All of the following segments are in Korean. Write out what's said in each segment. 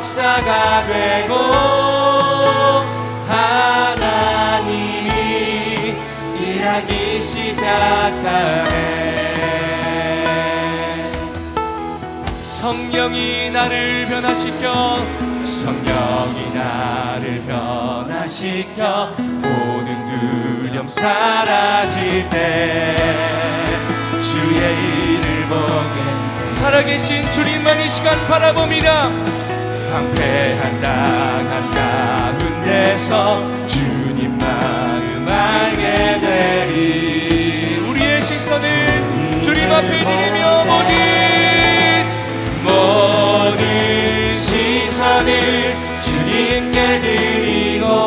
역사가 되고 하나님이 일하기 시작하네. 성령이 나를 변화시켜, 성령이 나를 변화시켜 모든 두려움 사라질 때 주의 일을 보게 살아계신 주님만 이 시간 바라봅니다. 황폐한 땅 한가운데서 주님 마음 알게 되리. 우리의 시선을 주님 앞에 드리며 모든 시선을 주님께 드리고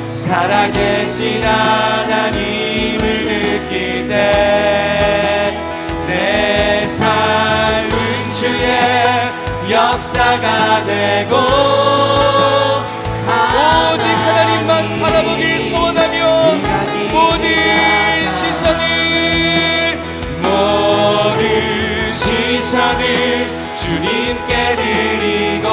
살아계신 하나님을 느낄 때 내 삶은 주의 역사가 되고 오직 하나님만 바라보길 소원하며 모든 시선을 주님께 드리고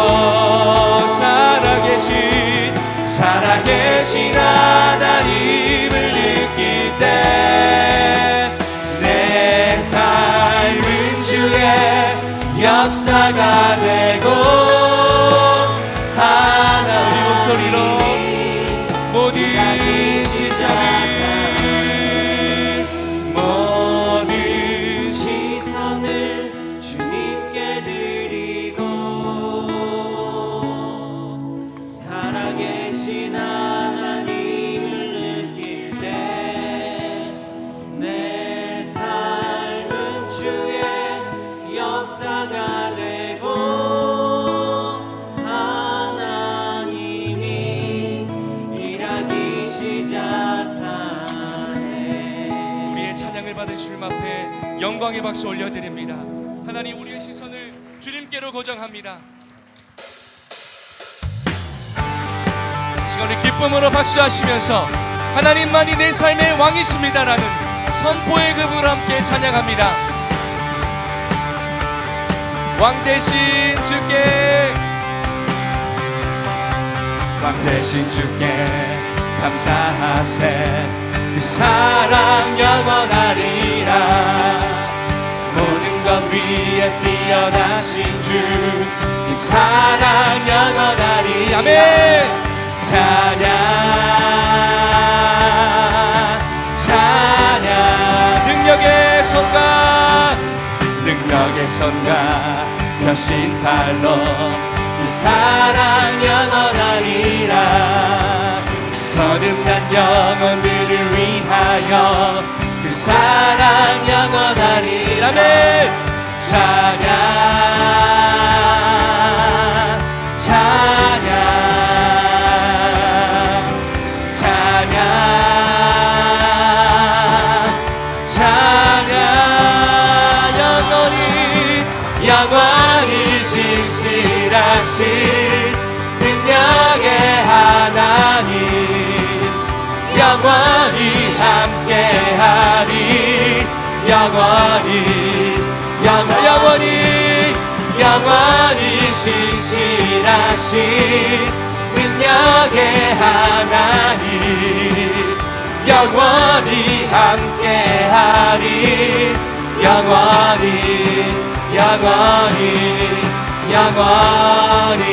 살아계신 하나님을 느낄 때 내 삶은 주의 역사가 되고 하나 우리 목소리로 모든 시선을 주님께 드리고 살아계신 하나님을 느낄 때 내 삶은 주의 역사가 되고 하나님이 일하기 시작하네. 우리의 찬양을 받은 주님 앞에 영광의 박수 올려드립니다. 하나님, 우리의 시선을 주님께로 고정합니다. 시간을 기쁨으로 박수하시면서 하나님만이 내 삶의 왕이십니다라는 선포의 급으로 함께 찬양합니다. 왕 대신 주께 감사하세. 그 사랑 영원하리라. 모든 것 위에 뛰어나신 주, 그 사랑 영원하리. 아멘. 찬양 능력의 손과 펴신 팔로 그 사랑 영원하리라. 거듭난 영혼들을 위하여 그 사랑 영원하리라. 아멘. 찬양 영원히 신실하신 능력의 하나님 영원히 함께하리. 영원히 신실하신 능력의 하나님 영원히 함께하리. 영원히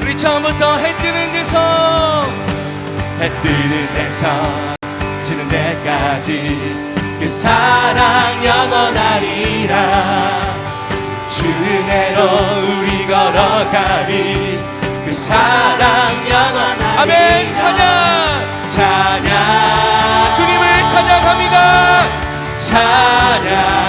우리 처음부터 해 뜨는 데서 지는 데까지 그 사랑 영원하리라. 주 은혜로 우리 걸어가리. 그 사랑 영원하리라. 아멘. 찬양 주님을 찬양합니다. 찬양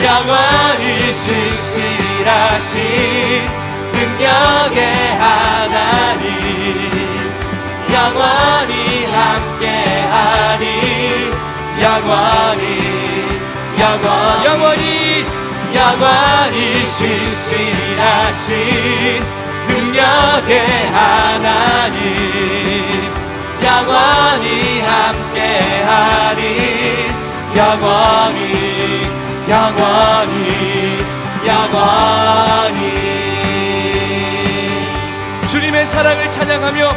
영원히 신실하신 능력의 하나님 영원히 함께하리. 영원히 신실하신 능력의 하나님 영원히 함께하리 영원히 영원히 영원히 주님의 사랑을 찬양하며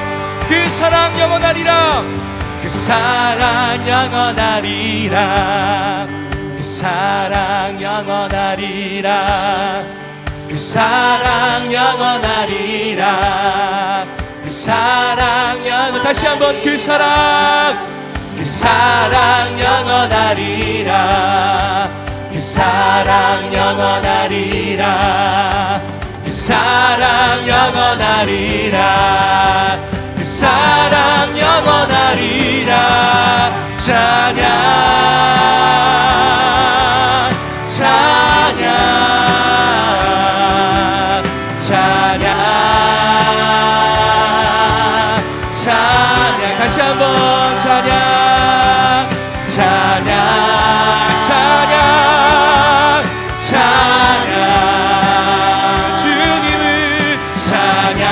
그 사랑 영원하리라 그 사랑 영원하리라 그 사랑 영원하리라 그 사랑 영원하리라 그 사랑 영원 다시 한번 그 사랑 영원하리라 그 사랑 영원하리라 그 사랑 영원하리라 그 사랑 영원하리라 찬양 찬양 찬양 찬양 다시 한번 찬양 찬양 찬양 찬양 주님을 찬양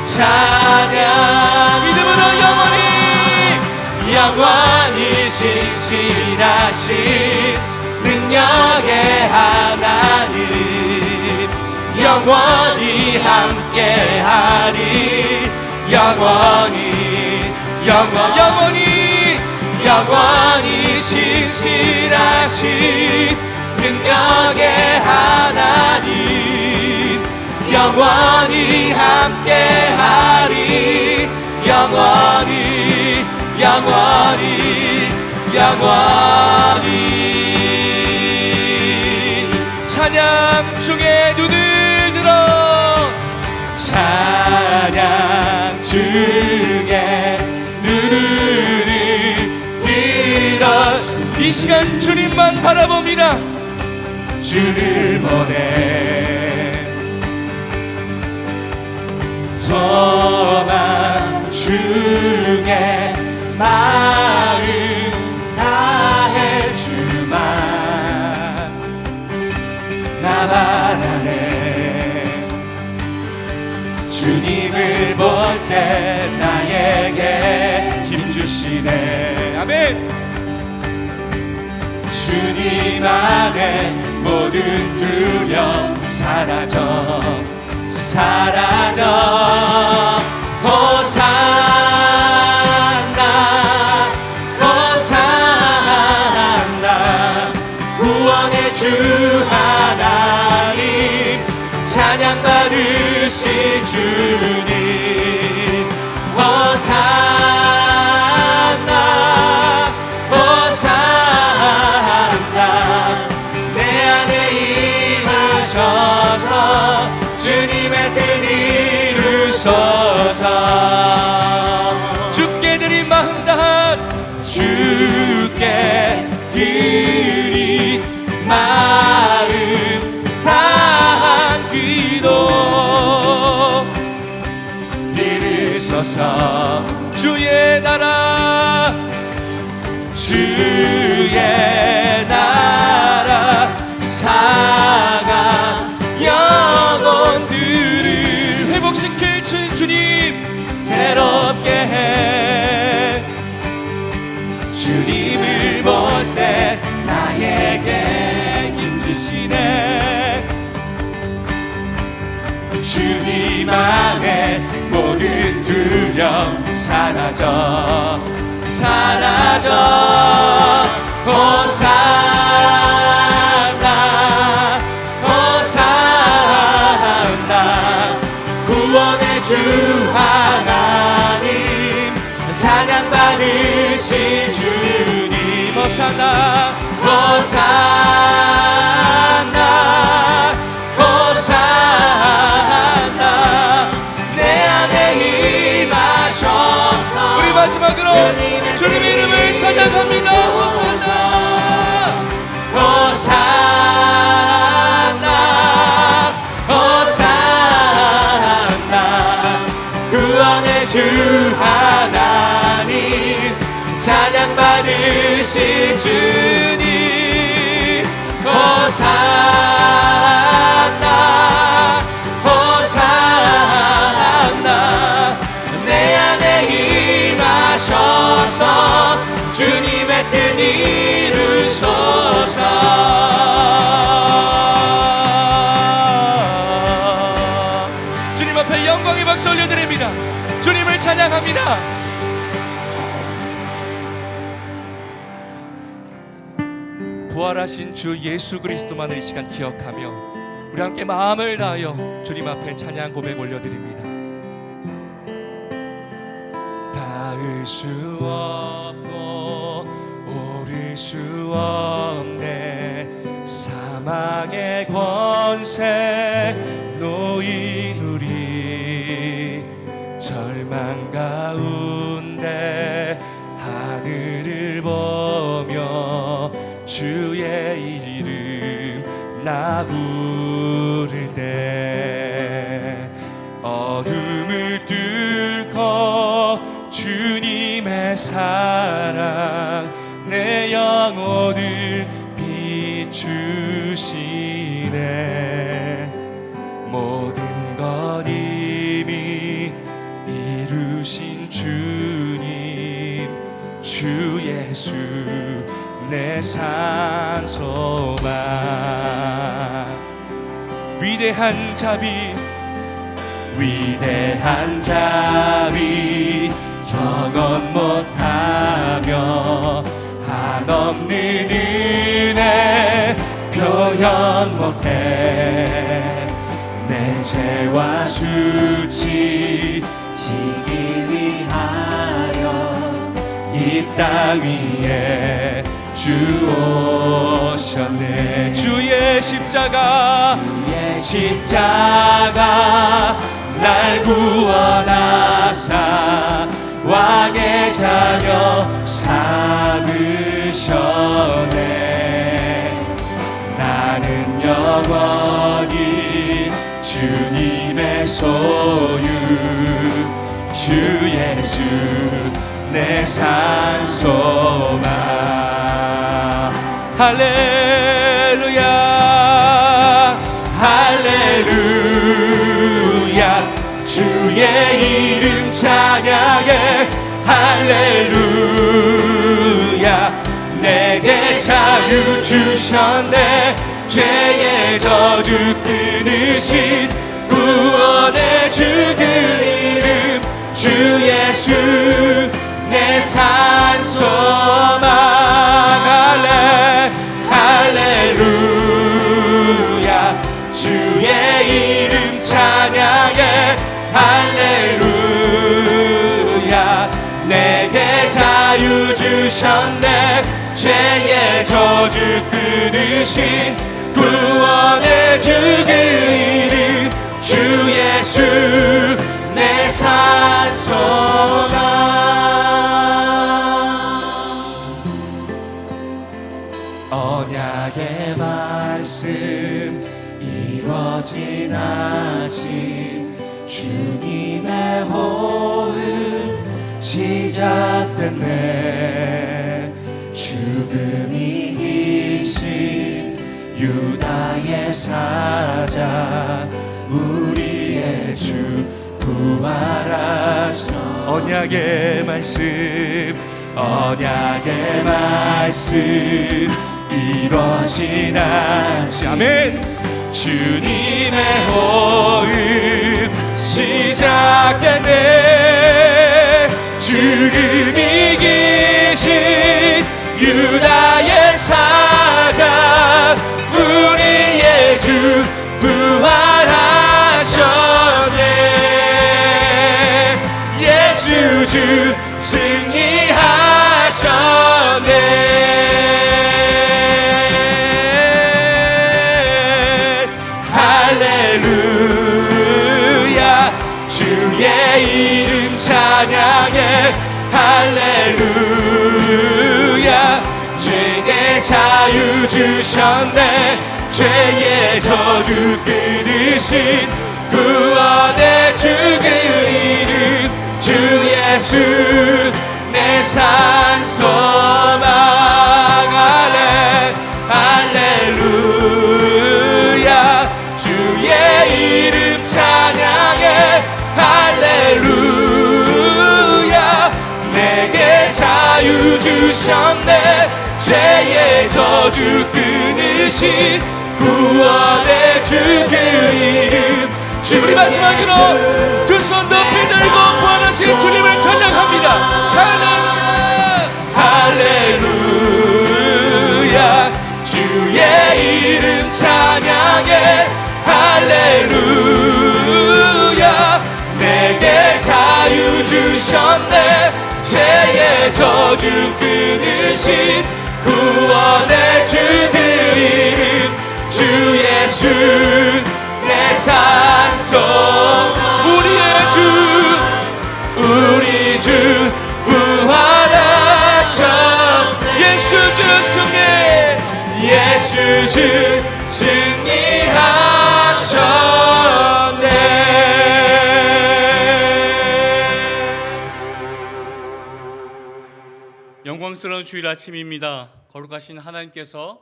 찬양 믿음으로 영원히 신실하신 능력의 하나님 영원히 함께하리 영원히 영원히 신실하신 능력의 하나님 영원히 함께하리 영원히 찬양 중에 눈을 들어 찬양 중에 눈을 들어 이 시간 주님만 바라봅니다 주를 보내 소망 중에 마음 다해 주만 나만 안에 주님을 볼 때 나에게 힘 주시네 아멘 주님 안에 모든 두려움 사라져 호산나 호산나 구원의 주 하나님 찬양 받으실 주님 호산나 호산나 내 안에 임하셔서 주님의 뜻 이루소서 주께 드린 마음 다한 주께 드린 마음 다한 기도 들으소서 주의 나라 상한 영혼들을 회복시킬 주님 새롭게 해 주님을 볼 때 나에게 힘 주시네 주님 안에 모든 두려움 사라져 호산나 호산나 구원의 주 하나님 찬양 받으실 주님 호산나 호산나 호산나 내 안에 임하셔서 우리 마지막으로 주님의 이름을 찬양합니다 호산나 호산나 호산나 구원의 주 하나님 찬양 받으실 주님 호산나 박수 올려드립니다. 주님을 찬양합니다. 부활하신 주 예수 그리스도만을 이 시간 기억하며 우리 함께 마음을 다하여 주님 앞에 찬양 고백 올려드립니다. 닿을 수 없고 오를 수 없네. 사망의 권세 놓인 우리 절망 가운데 하늘을 보며 주의 이름 나 부를 때 어둠을 뚫고 주님의 사랑 내 영혼을 비추시네. 모든 것 이미 이루신 주님 주 예수 내 산소망. 위대한 자비 경험 못하며 한없는 은혜 표현 못해. 내 죄와 수치 지기 위하여 이 땅 위에 주 오셨네. 주의 십자가 날 구원하사 왕의 자녀 삼으셨네. 나는 영원히 주님의 소유 주 예수 내 산소망. 할렐루야 할렐루야 주의 이름 찬양해. 할렐루야 내게 자유 주셨네. 죄의 저주 끊으신 구원의 주 그 이름 주 예수 내 산소망. 할렐루야 주의 이름 찬양해. 할렐루야 내게 자유 주셨네. 죄의 저주 끊으신 구원의 주 그 이름 주 예수 내 산소망. 언약의 말씀 이루어진 아침 주님의 호흡 시작됐네. 죽음 이기신 유다의 사자 우리의 주 부활하셔. 언약의 말씀 이루어진 아침. 아멘. 주님의 호흡 시작됐네. 죽음 이기신 유다의 사자 우리의 주 부활하셨네. 예수 주 승리하셨네. 할렐루야 주의 이름 찬양해. 할렐루야 죄의 자유 주셨네. 죄의 저주 끊으신 구원의 주 그 이름 주 예수 내 산소망. 할렐루야 주의 이름 찬양해. 할렐루야 내게 자유 주셨네. 죄의 저주 끊으신 구원의 주 그 이름 우리 마지막으로 두 손 높이 들고 부활하신 주님을 찬양합니다. 할렐루야, 주의 이름 찬양해. 할렐루야, 내게 자유 주셨네. 죄의 저주 끊으신 구원의 주 그 이름 주 예수 내 산소. 우리의 주, 우리 주 부활하셨. 예수 주 승리, 예수 주 승리하셨네. 영광스러운 주일 아침입니다. 거룩하신 하나님께서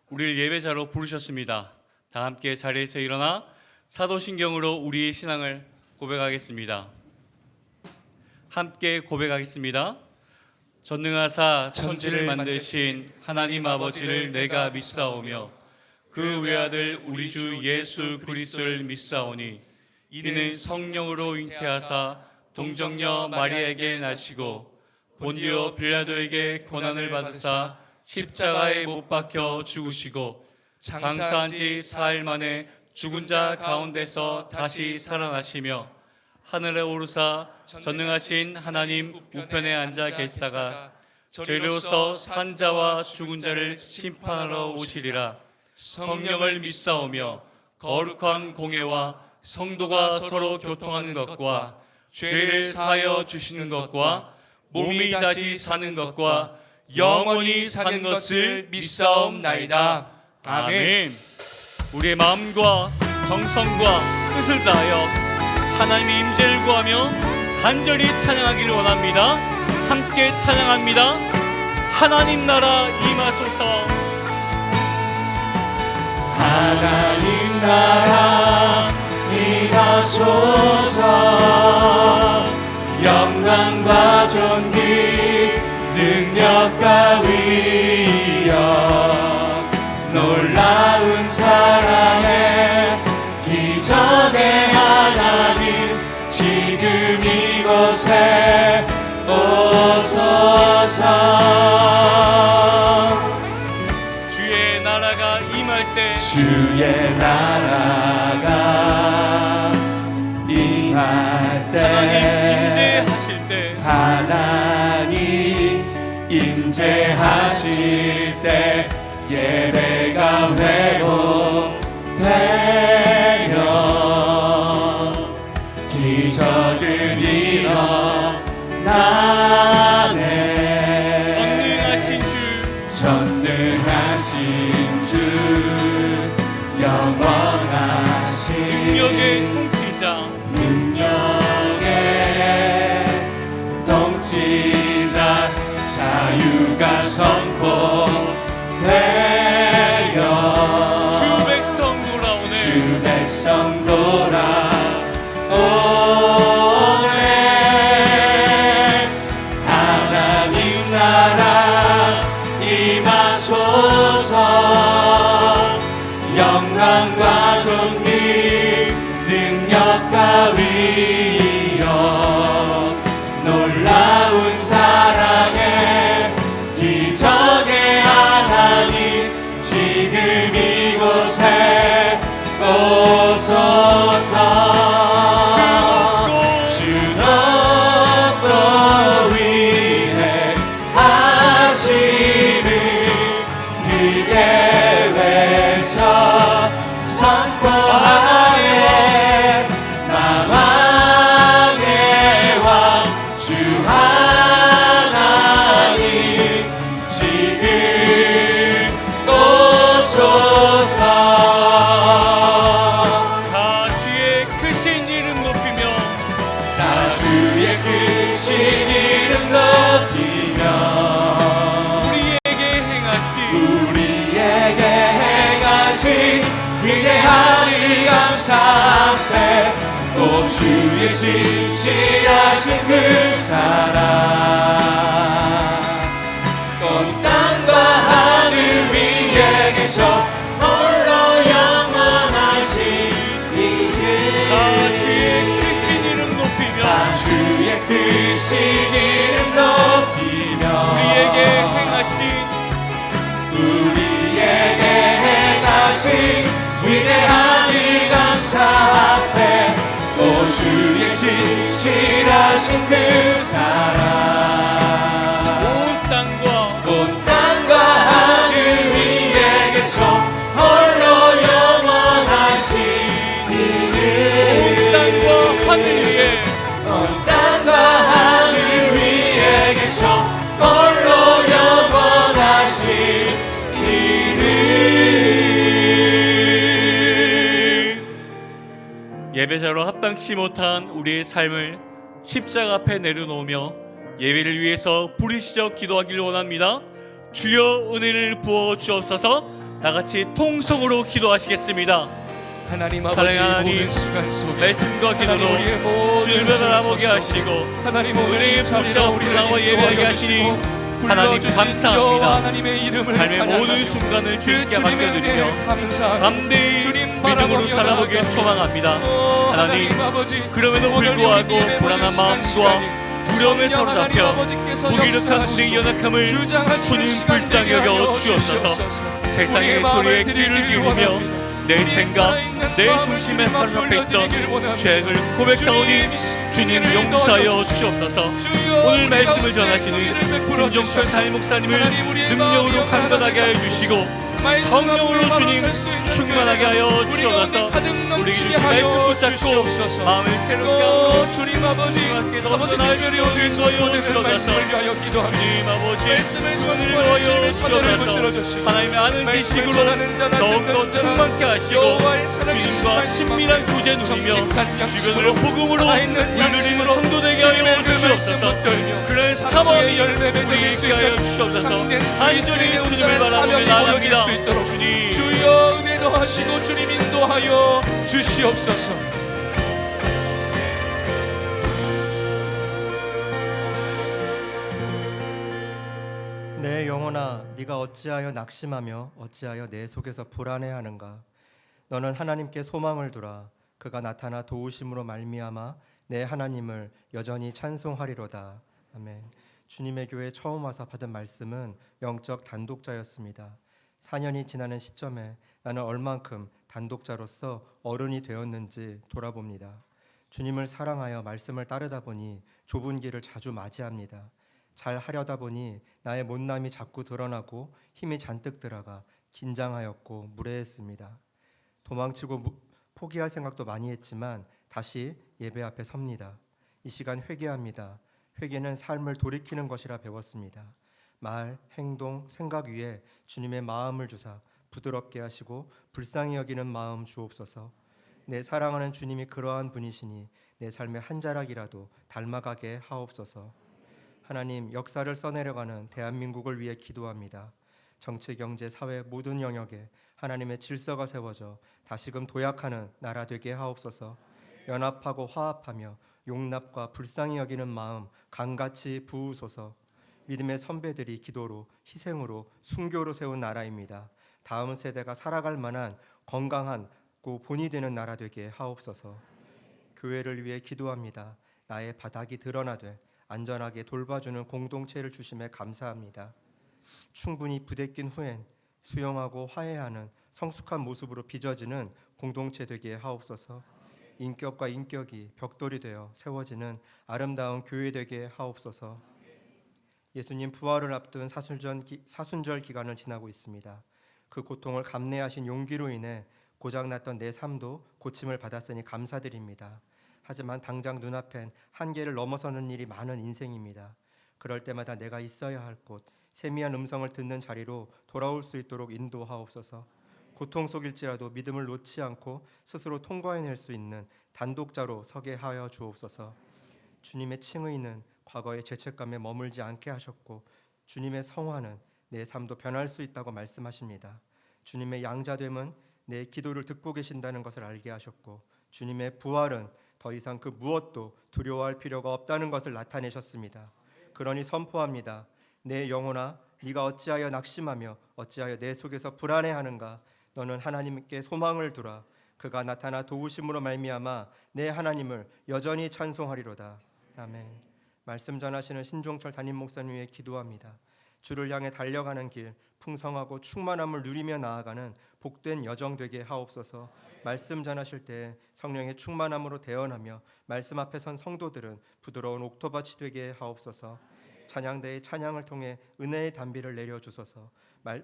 우리를 예배자로 부르셨습니다. 다 함께 자리에서 일어나 사도신경으로 우리의 신앙을 고백하겠습니다. 함께 고백하겠습니다. 전능하사 천지를 만드신 하나님 아버지를 내가 믿사오며 그 외아들 우리 주 예수 그리스도를 믿사오니 이는 성령으로 잉태하사 동정녀 마리아에게 나시고 본디오 빌라도에게 고난을 받으사 십자가에 못 박혀 죽으시고 장사한 지 4일 만에 죽은 자 가운데서 다시 살아나시며 하늘에 오르사 전능하신 하나님 우편에 앉아 계시다가 저리로서 산 자와 죽은 자를 심판하러 오시리라. 성령을 믿사오며 거룩한 공회와 성도가 서로 교통하는 것과 죄를 사하여 주시는 것과 몸이 다시 사는 것과 영원히 사는 것을 믿사옵나이다. 아멘. 우리의 마음과 정성과 뜻을 다하여 하나님의 임재를 구하며 간절히 찬양하기를 원합니다. 함께 찬양합니다. 하나님 나라 임하소서. 하나님 나라 임하소서. 영광과 존귀 능력과 위엄 놀라운 사랑의 기적의 하나님 지금 이곳에 오소서. 주의 나라가 임할 때 주의 나라가 임할 때 하나님 임재하실 때 예배가 회복되며 기적은 일어나네. 전능하신 주 영원하신 능력의 통치자 자유가 선포되어 주 백성 돌아오네. 주 백성 돌아오네. 하나님 나라 임하소서. 영광과 존귀 능력과 위엄 놀라운 사랑의 기적의 하나님 지금 이곳에 오소서. 주 높고 위대하심을 크게 외쳐 선포하네. 만왕의 왕 주 하나님 지금 오소서. 다 주의 크신 이름 높이며 다 주의 크신 이름 높이며 우리에게 행하신 위대한 일 감사세. 오 주의 신실하신 그 사랑 온 땅과 하늘 위에 계셔 홀로 영원하신 이름 위대한 일 감사하세 오 주의 신실하신 그 사랑 온 땅과 하늘 위에 계셔 홀로 영원하신 이는 온 땅과 하늘 위에 온 땅과 하늘 위에 계셔 홀로 영원하신 이는 예배자로 합당치 못한 우리의 삶을 십자가 앞에 내려놓으며 예배를 위해서 부르시적 기도하기를 원합니다. 주여 은혜를 부어 주옵소서. 다같이 통성으로 기도하시겠습니다. 하나님 아버지 사랑하는 하나님, 모든 시간 속에 말씀과 기도로 주님을 바라보게 하시고 하나님 은혜의 불씨가 우리 나와 예배하게 하시니 하나님 감사합니다. 하나님의 이름을 삶의 모든 순간을 주님께 맡겨드리며 감대히 주님 믿음으로 살아보길 소망합니다. 하나님 그럼에도 불구하고 불안한 마음과 두려움에 사로잡혀 무기력한 우리의 연약함을 주님 불쌍히 여겨 주옵소서. 세상의 소리에 귀를 기울이며 내 생각, 내 중심에 사로잡혀 있던 죄악을 고백하오니 주님 용서하여 주옵소서. 오늘 말씀을 전하시는 신종철 담임 목사님을 능력으로 강건하게 하여 주시고 성령으로 주님 충만하게 하여 주옵소서. 우리 주신 말씀 붙잡고 마음을 새롭게 하고 주님 아버지 특별히 어디서 보내는 말씀을 위하여 기도합니다. 주님 아버지 말씀을 손을 선포하여 놓여 사절을 주옵소서. 붙들어주시고 하나님의 아는 지식으로 더욱더 충만케 하시고 주님과 친밀한 교제 누리며 주변으로 복음으로 물들이는 성도 되게 하여 주옵소서. 그런 사모함이 우리에게 있게 하여 주옵소서. 간절히 주님을 바라보며 나아갑니다. 주님 주여 은혜도 하시고 주님 인도하여 주시옵소서. 내 영혼아 네가 어찌하여 낙심하며 어찌하여 내 속에서 불안해하는가. 너는 하나님께 소망을 두라. 그가 나타나 도우심으로 말미암아 내 하나님을 여전히 찬송하리로다. 아멘. 주님의 교회에 처음 와서 받은 말씀은 영적 단독자였습니다. 4년이 지나는 시점에 나는 얼만큼 단독자로서 어른이 되었는지 돌아봅니다. 주님을 사랑하여 말씀을 따르다 보니 좁은 길을 자주 맞이합니다. 잘 하려다 보니 나의 못남이 자꾸 드러나고 힘이 잔뜩 들어가 긴장하였고 무례했습니다. 도망치고 포기할 생각도 많이 했지만 다시 예배 앞에 섭니다. 이 시간 회개합니다. 회개는 삶을 돌이키는 것이라 배웠습니다. 말, 행동, 생각 위에 주님의 마음을 주사 부드럽게 하시고 불쌍히 여기는 마음 주옵소서. 내 사랑하는 주님이 그러한 분이시니 내 삶의 한 자락이라도 닮아가게 하옵소서. 하나님, 역사를 써내려가는 대한민국을 위해 기도합니다. 정치, 경제, 사회 모든 영역에 하나님의 질서가 세워져 다시금 도약하는 나라 되게 하옵소서. 연합하고 화합하며 용납과 불쌍히 여기는 마음 강같이 부으소서. 믿음의 선배들이 기도로 희생으로 순교로 세운 나라입니다. 다음 세대가 살아갈 만한 건강하고 본이 되는 나라 되게 하옵소서. 교회를 위해 기도합니다. 나의 바닥이 드러나되 안전하게 돌봐주는 공동체를 주심에 감사합니다. 충분히 부대낀 후엔 수용하고 화해하는 성숙한 모습으로 빚어지는 공동체 되게 하옵소서. 인격과 인격이 벽돌이 되어 세워지는 아름다운 교회 되게 하옵소서. 예수님 부활을 앞둔 사순절 기간을 지나고 있습니다. 그 고통을 감내하신 용기로 인해 고장났던 내 삶도 고침을 받았으니 감사드립니다. 하지만 당장 눈앞엔 한계를 넘어서는 일이 많은 인생입니다. 그럴 때마다 내가 있어야 할 곳, 세미한 음성을 듣는 자리로 돌아올 수 있도록 인도하옵소서. 고통 속일지라도 믿음을 놓지 않고 스스로 통과해낼 수 있는 단독자로 서게 하여 주옵소서. 주님의 칭의는 과거의 죄책감에 머물지 않게 하셨고 주님의 성화는 내 삶도 변할 수 있다고 말씀하십니다. 주님의 양자됨은 내 기도를 듣고 계신다는 것을 알게 하셨고 주님의 부활은 더 이상 그 무엇도 두려워할 필요가 없다는 것을 나타내셨습니다. 그러니 선포합니다. 내 영혼아 네가 어찌하여 낙심하며 어찌하여 내 속에서 불안해하는가. 너는 하나님께 소망을 두라. 그가 나타나 도우심으로 말미암아 내 하나님을 여전히 찬송하리로다. 아멘. 말씀 전하시는 신종철 담임 목사님 위해 기도합니다. 주를 향해 달려가는 길, 풍성하고 충만함을 누리며 나아가는 복된 여정 되게 하옵소서. 말씀 전하실 때 성령의 충만함으로 대언하며 말씀 앞에 선 성도들은 부드러운 옥토밭이 되게 하옵소서. 찬양대의 찬양을 통해 은혜의 단비를 내려주소서.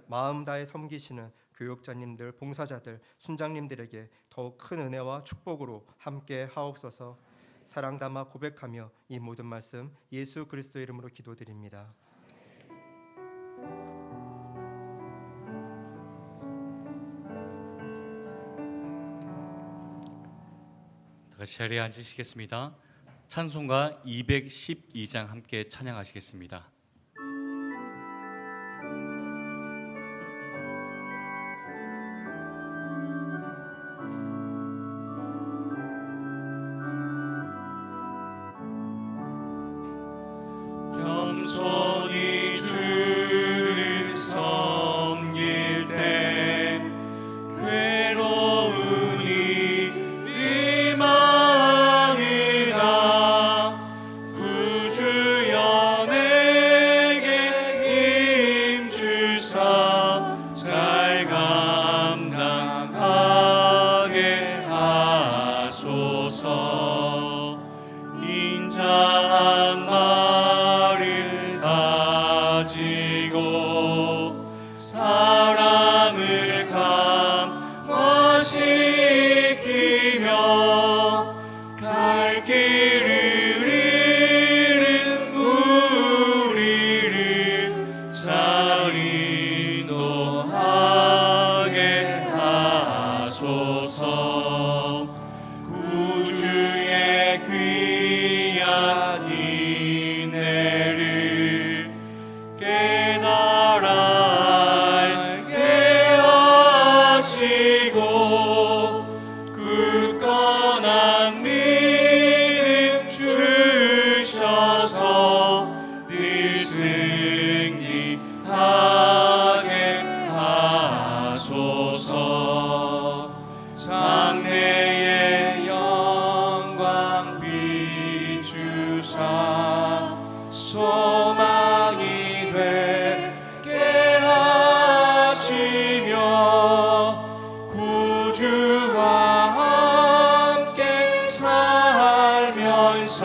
마음 다해 섬기시는 교육자님들, 봉사자들, 순장님들에게 더욱 큰 은혜와 축복으로 함께 하옵소서. 사랑 담아 고백하며 이 모든 말씀 예수 그리스도 이름으로 기도드립니다. 다 같이 자리에 앉으시겠습니다. 찬송가 212장 함께 찬양하시겠습니다. 겸손히 주를 섬길 때 괴로우니 비망이라 구주여 내게 힘주사 잘 감당하게 하소서. 인자한 말을 가지고 사랑을 감화시키며 갈 길을 잃은 우리를 잘 인도하게 하소서. 구주의 귀한 인내를 깨달아 알게 하시고 굳건한 믿음 주셔서 늘 승리하게 하소서. 장래의 영광 비추사 소망이 되게 하시며 구주와 함께 살면서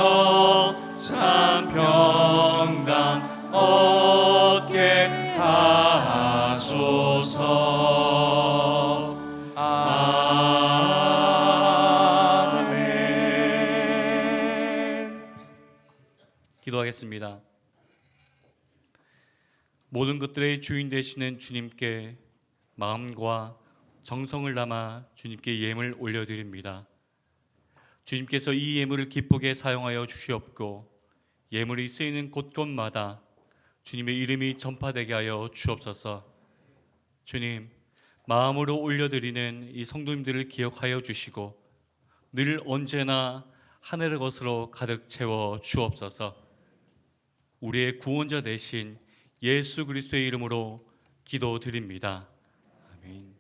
참 평강 얻게 하소서. 아멘. 기도하겠습니다. 모든 것들의 주인 되시는 주님께 마음과 정성을 담아 주님께 예물 올려드립니다. 주님께서 이 예물을 기쁘게 사용하여 주시옵고 예물이 쓰이는 곳곳마다 주님의 이름이 전파되게 하여 주옵소서. 주님, 마음으로 올려드리는 이 성도님들을 기억하여 주시고 늘 언제나 하늘의 것으로 가득 채워 주옵소서. 우리의 구원자 되신 예수 그리스도의 이름으로 기도드립니다. 아멘.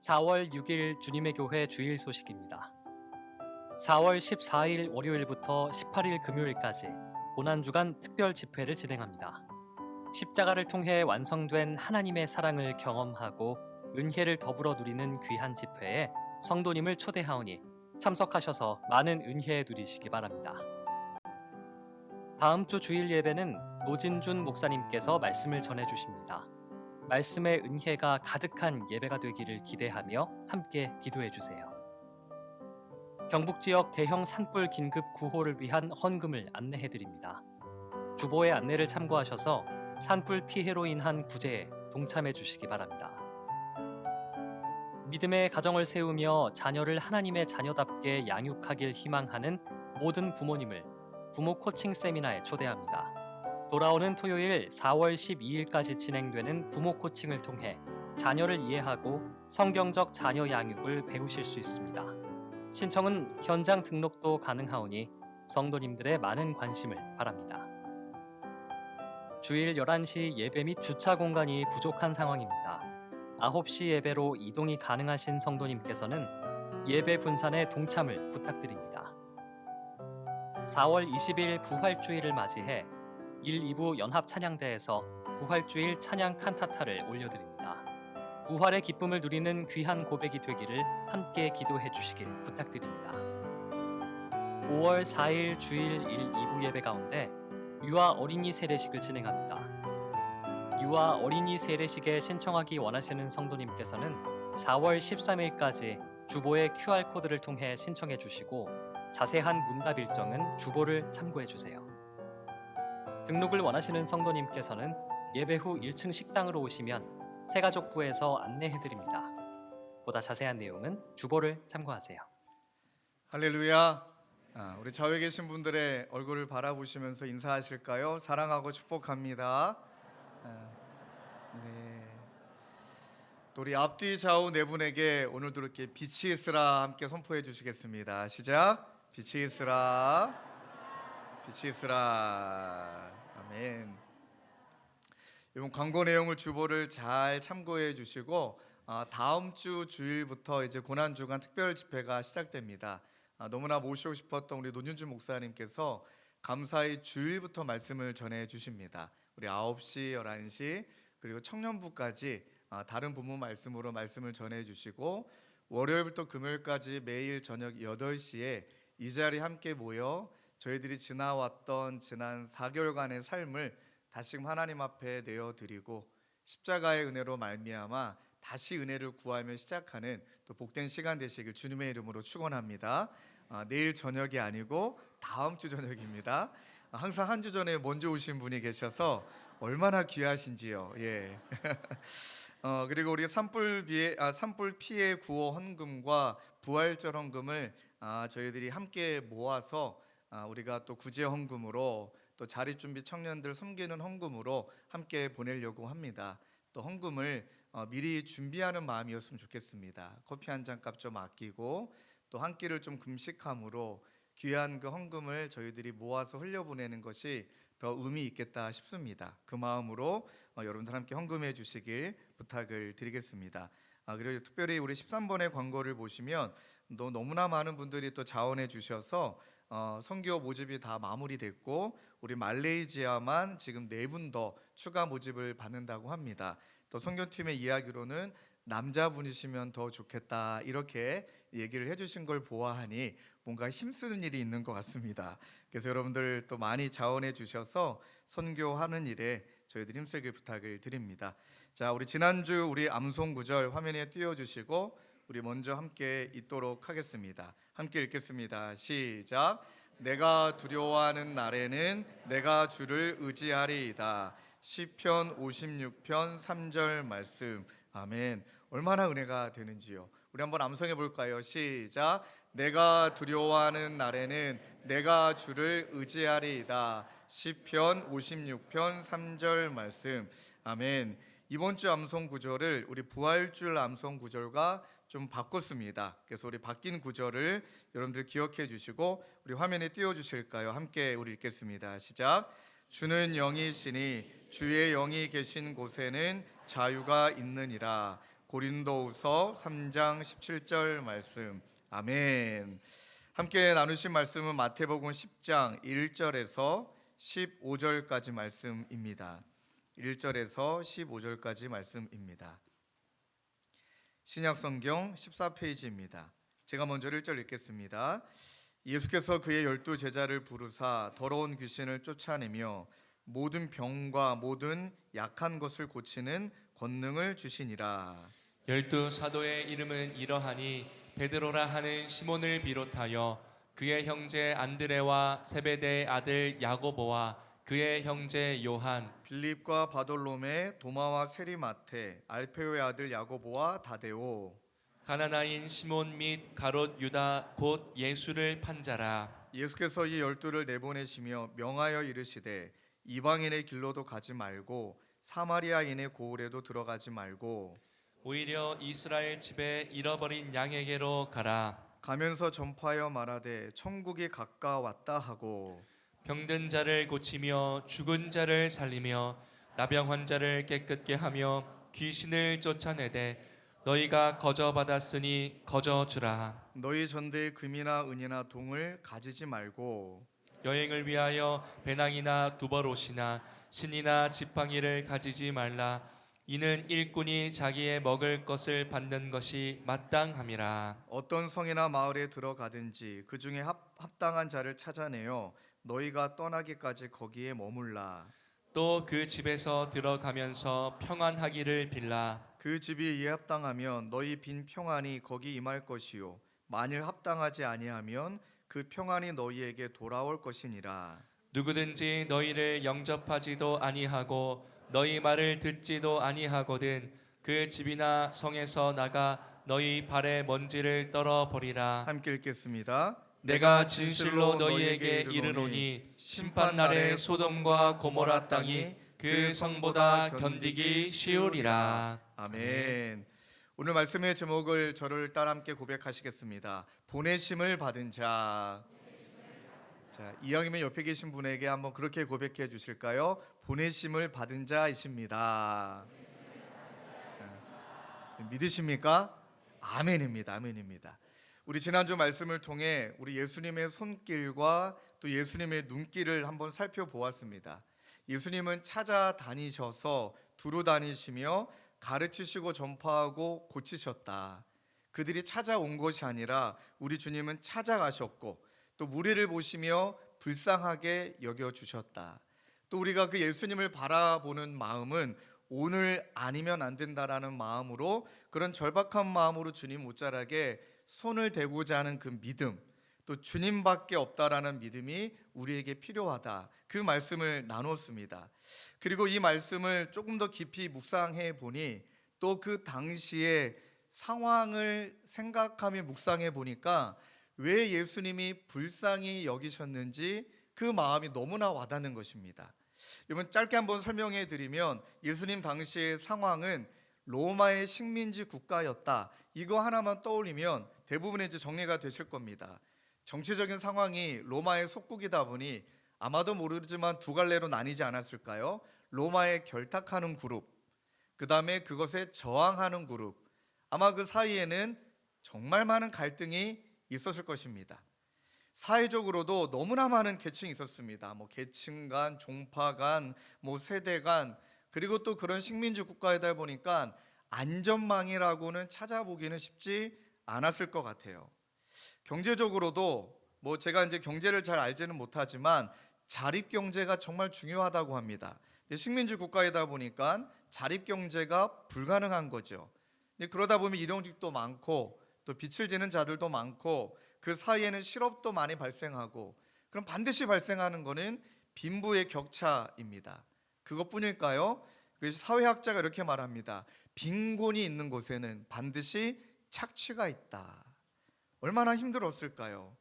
4월 6일 주님의 교회 주일 소식입니다. 4월 14일 월요일부터 18일 금요일까지 고난주간 특별 집회를 진행합니다. 십자가를 통해 완성된 하나님의 사랑을 경험하고 은혜를 더불어 누리는 귀한 집회에 성도님을 초대하오니 참석하셔서 많은 은혜 누리시기 바랍니다. 다음 주 주일 예배는 노진준 목사님께서 말씀을 전해주십니다. 말씀의 은혜가 가득한 예배가 되기를 기대하며 함께 기도해 주세요. 경북 지역 대형 산불 긴급 구호를 위한 헌금을 안내해 드립니다. 주보의 안내를 참고하셔서 산불 피해로 인한 구제에 동참해 주시기 바랍니다. 믿음의 가정을 세우며 자녀를 하나님의 자녀답게 양육하길 희망하는 모든 부모님을 부모 코칭 세미나에 초대합니다. 돌아오는 토요일 4월 12일까지 진행되는 부모 코칭을 통해 자녀를 이해하고 성경적 자녀 양육을 배우실 수 있습니다. 신청은 현장 등록도 가능하오니 성도님들의 많은 관심을 바랍니다. 주일 11시 예배 및 주차 공간이 부족한 상황입니다. 9시 예배로 이동이 가능하신 성도님께서는 예배 분산에 동참을 부탁드립니다. 4월 20일 부활주일을 맞이해 1, 2부 연합 찬양대에서 부활주일 찬양 칸타타를 올려드립니다. 부활의 기쁨을 누리는 귀한 고백이 되기를 함께 기도해 주시길 부탁드립니다. 5월 4일 주일 1, 2부 예배 가운데 유아 어린이 세례식을 진행합니다. 유아 어린이 세례식에 신청하기 원하시는 성도님께서는 4월 13일까지 주보의 QR코드를 통해 신청해 주시고 자세한 문답 일정은 주보를 참고해 주세요. 등록을 원하시는 성도님께서는 예배 후 1층 식당으로 오시면 새가족부에서 안내해 드립니다. 보다 자세한 내용은 주보를 참고하세요. 할렐루야. 우리 좌우에 계신 분들의 얼굴을 바라보시면서 인사하실까요? 사랑하고 축복합니다. 네. 또 우리 앞뒤 좌우 네 분에게 오늘도 이렇게 빛이 있으라 함께 선포해 주시겠습니다. 시작. 빛이 있으라. 빛이 있으라. 아멘. 이번 광고 내용을 주보를 잘 참고해 주시고 다음 주 주일부터 이제 고난주간 특별 집회가 시작됩니다. 너무나 모시고 싶었던 우리 노준준 목사님께서 감사히 주일부터 말씀을 전해 주십니다. 우리 9시, 11시 그리고 청년부까지 다른 부모 말씀으로 말씀을 전해 주시고 월요일부터 금요일까지 매일 저녁 8시에 이 자리에 함께 모여 저희들이 지나왔던 지난 4개월간의 삶을 다시금 하나님 앞에 내어드리고 십자가의 은혜로 말미암아 다시 은혜를 구하며 시작하는 또 복된 시간 되시길 주님의 이름으로 축원합니다. 내일 저녁이 아니고 다음 주 저녁입니다. 항상 한 주 전에 먼저 오신 분이 계셔서 얼마나 귀하신지요. 예. 그리고 우리 산불 피해 구호 헌금과 부활절 헌금을 저희들이 함께 모아서 우리가 또 구제 헌금으로 또 자리 준비 청년들 섬기는 헌금으로 함께 보내려고 합니다. 또 헌금을 미리 준비하는 마음이었으면 좋겠습니다. 커피 한 잔 값 좀 아끼고 또 한 끼를 좀 금식함으로 귀한 그 헌금을 저희들이 모아서 흘려보내는 것이 더 의미 있겠다 싶습니다. 그 마음으로 여러분들 함께 헌금해 주시길 부탁을 드리겠습니다. 그리고 특별히 우리 13번의 광고를 보시면 또 너무나 많은 분들이 또 자원해 주셔서 선교 모집이 다 마무리됐고 우리 말레이시아만 지금 4분 더 추가 모집을 받는다고 합니다. 또 선교팀의 이야기로는 남자분이시면 더 좋겠다 이렇게 얘기를 해주신 걸 보아하니 뭔가 힘쓰는 일이 있는 것 같습니다. 그래서 여러분들 또 많이 자원해 주셔서 선교하는 일에 저희들 힘쓰길 부탁을 드립니다. 자, 우리 지난주 우리 암송 구절 화면에 띄워주시고 우리 먼저 함께 읽도록 하겠습니다. 함께 읽겠습니다. 시작. 내가 두려워하는 날에는 내가 주를 의지하리이다. 시편 56편 3절 말씀. 아멘. 얼마나 은혜가 되는지요. 우리 한번 암송해 볼까요? 시작. 내가 두려워하는 날에는 내가 주를 의지하리이다. 시편 56편 3절 말씀. 아멘. 이번 주 암송 구절을 우리 부활줄 암송 구절과 좀 바꿨습니다. 그래서 우리 바뀐 구절을 여러분들 기억해 주시고 우리 화면에 띄워 주실까요? 함께 우리 읽겠습니다. 시작. 주는 영이시니 주의 영이 계신 곳에는 자유가 있느니라. 고린도후서 3장 17절 말씀. 아멘. 함께 나누신 말씀은 마태복음 10장 1절에서 15절까지 말씀입니다. 1절에서 15절까지 말씀입니다. 신약성경 14페이지입니다. 제가 먼저 1절 읽겠습니다. 예수께서 그의 12제자를 부르사 더러운 귀신을 쫓아내며 모든 병과 모든 약한 것을 고치는 권능을 주시니라. 12사도의 이름은 이러하니 베드로라 하는 시몬을 비롯하여 그의 형제 안드레와 세베대의 아들 야고보와 그의 형제 요한, 빌립과 바돌로메, 도마와 세리마테, 알페오의 아들 야고보와 다데오, 가나나인 시몬 및 가롯 유다 곧 예수를 판자라. 예수께서 이 12를 내보내시며 명하여 이르시되 이방인의 길로도 가지 말고 사마리아인의 고을에도 들어가지 말고 오히려 이스라엘 집에 잃어버린 양에게로 가라. 가면서 전파하여 말하되 천국이 가까웠다 하고 병든 자를 고치며 죽은 자를 살리며 나병 환자를 깨끗게 하며 귀신을 쫓아내되 너희가 거저 받았으니 거저 주라. 너희 전대에 금이나 은이나 동을 가지지 말고 여행을 위하여 배낭이나 두벌옷이나 신이나 지팡이를 가지지 말라. 이는 일꾼이 자기의 먹을 것을 받는 것이 마땅함이라. 어떤 성이나 마을에 들어가든지 그 중에 합당한 자를 찾아내어 너희가 떠나기까지 거기에 머물라. 또 그 집에서 들어가면서 평안하기를 빌라. 그 집이 이에 합당하면 너희 빈 평안이 거기 임할 것이요 만일 합당하지 아니하면 그 평안이 너희에게 돌아올 것이니라. 누구든지 너희를 영접하지도 아니하고 너희 말을 듣지도 아니하거든 그 집이나 성에서 나가 너희 발의 먼지를 떨어버리라. 함께 읽겠습니다. 내가 진실로 너희에게 이르노니 심판날에 소돔과 고모라 땅이 그 성보다 견디기 쉬우리라. 아멘. 오늘 말씀의 제목을 저를 따라 함께 고백하시겠습니다. 보내심을 받은 자. 자, 이왕이면 옆에 계신 분에게 한번 그렇게 고백해 주실까요? 보내심을 받은 자이십니다. 믿으십니까? 아멘입니다. 아멘입니다. 우리 지난주 말씀을 통해 우리 예수님의 손길과 또 예수님의 눈길을 한번 살펴보았습니다. 예수님은 찾아다니셔서 두루 다니시며 가르치시고 전파하고 고치셨다. 그들이 찾아온 것이 아니라 우리 주님은 찾아가셨고 또 무리를 보시며 불쌍하게 여겨주셨다. 또 우리가 그 예수님을 바라보는 마음은 오늘 아니면 안 된다라는 마음으로 그런 절박한 마음으로 주님 옷자락에 손을 대고자 하는 그 믿음, 또 주님밖에 없다라는 믿음이 우리에게 필요하다. 그 말씀을 나눴습니다. 그리고 이 말씀을 조금 더 깊이 묵상해 보니 또 그 당시의 상황을 생각하며 묵상해 보니까 왜 예수님이 불쌍히 여기셨는지 그 마음이 너무나 와닿는 것입니다. 이번 짧게 한번 설명해 드리면 예수님 당시의 상황은 로마의 식민지 국가였다. 이거 하나만 떠올리면 대부분의 이제 정리가 되실 겁니다. 정치적인 상황이 로마의 속국이다 보니 아마도 모르지만 두 갈래로 나뉘지 않았을까요? 로마에 결탁하는 그룹, 그 다음에 그것에 저항하는 그룹, 아마 그 사이에는 정말 많은 갈등이 있었을 것입니다. 사회적으로도 너무나 많은 계층이 있었습니다. 계층 간, 종파 간, 세대 간, 그리고 또 그런 식민지 국가이다 보니까 안전망이라고는 찾아보기는 쉽지 않았을 것 같아요. 경제적으로도 제가 이제 경제를 잘 알지는 못하지만 자립 경제가 정말 중요하다고 합니다. 식민지 국가이다 보니까 자립 경제가 불가능한 거죠. 그러다 보면 일용직도 많고 또 빚을 지는 자들도 많고 그 사이에는 실업도 많이 발생하고 그럼 반드시 발생하는 것은 빈부의 격차입니다. 그것뿐일까요? 사회학자가 이렇게 말합니다. 빈곤이 있는 곳에는 반드시 착취가 있다. 얼마나 힘들었을까요?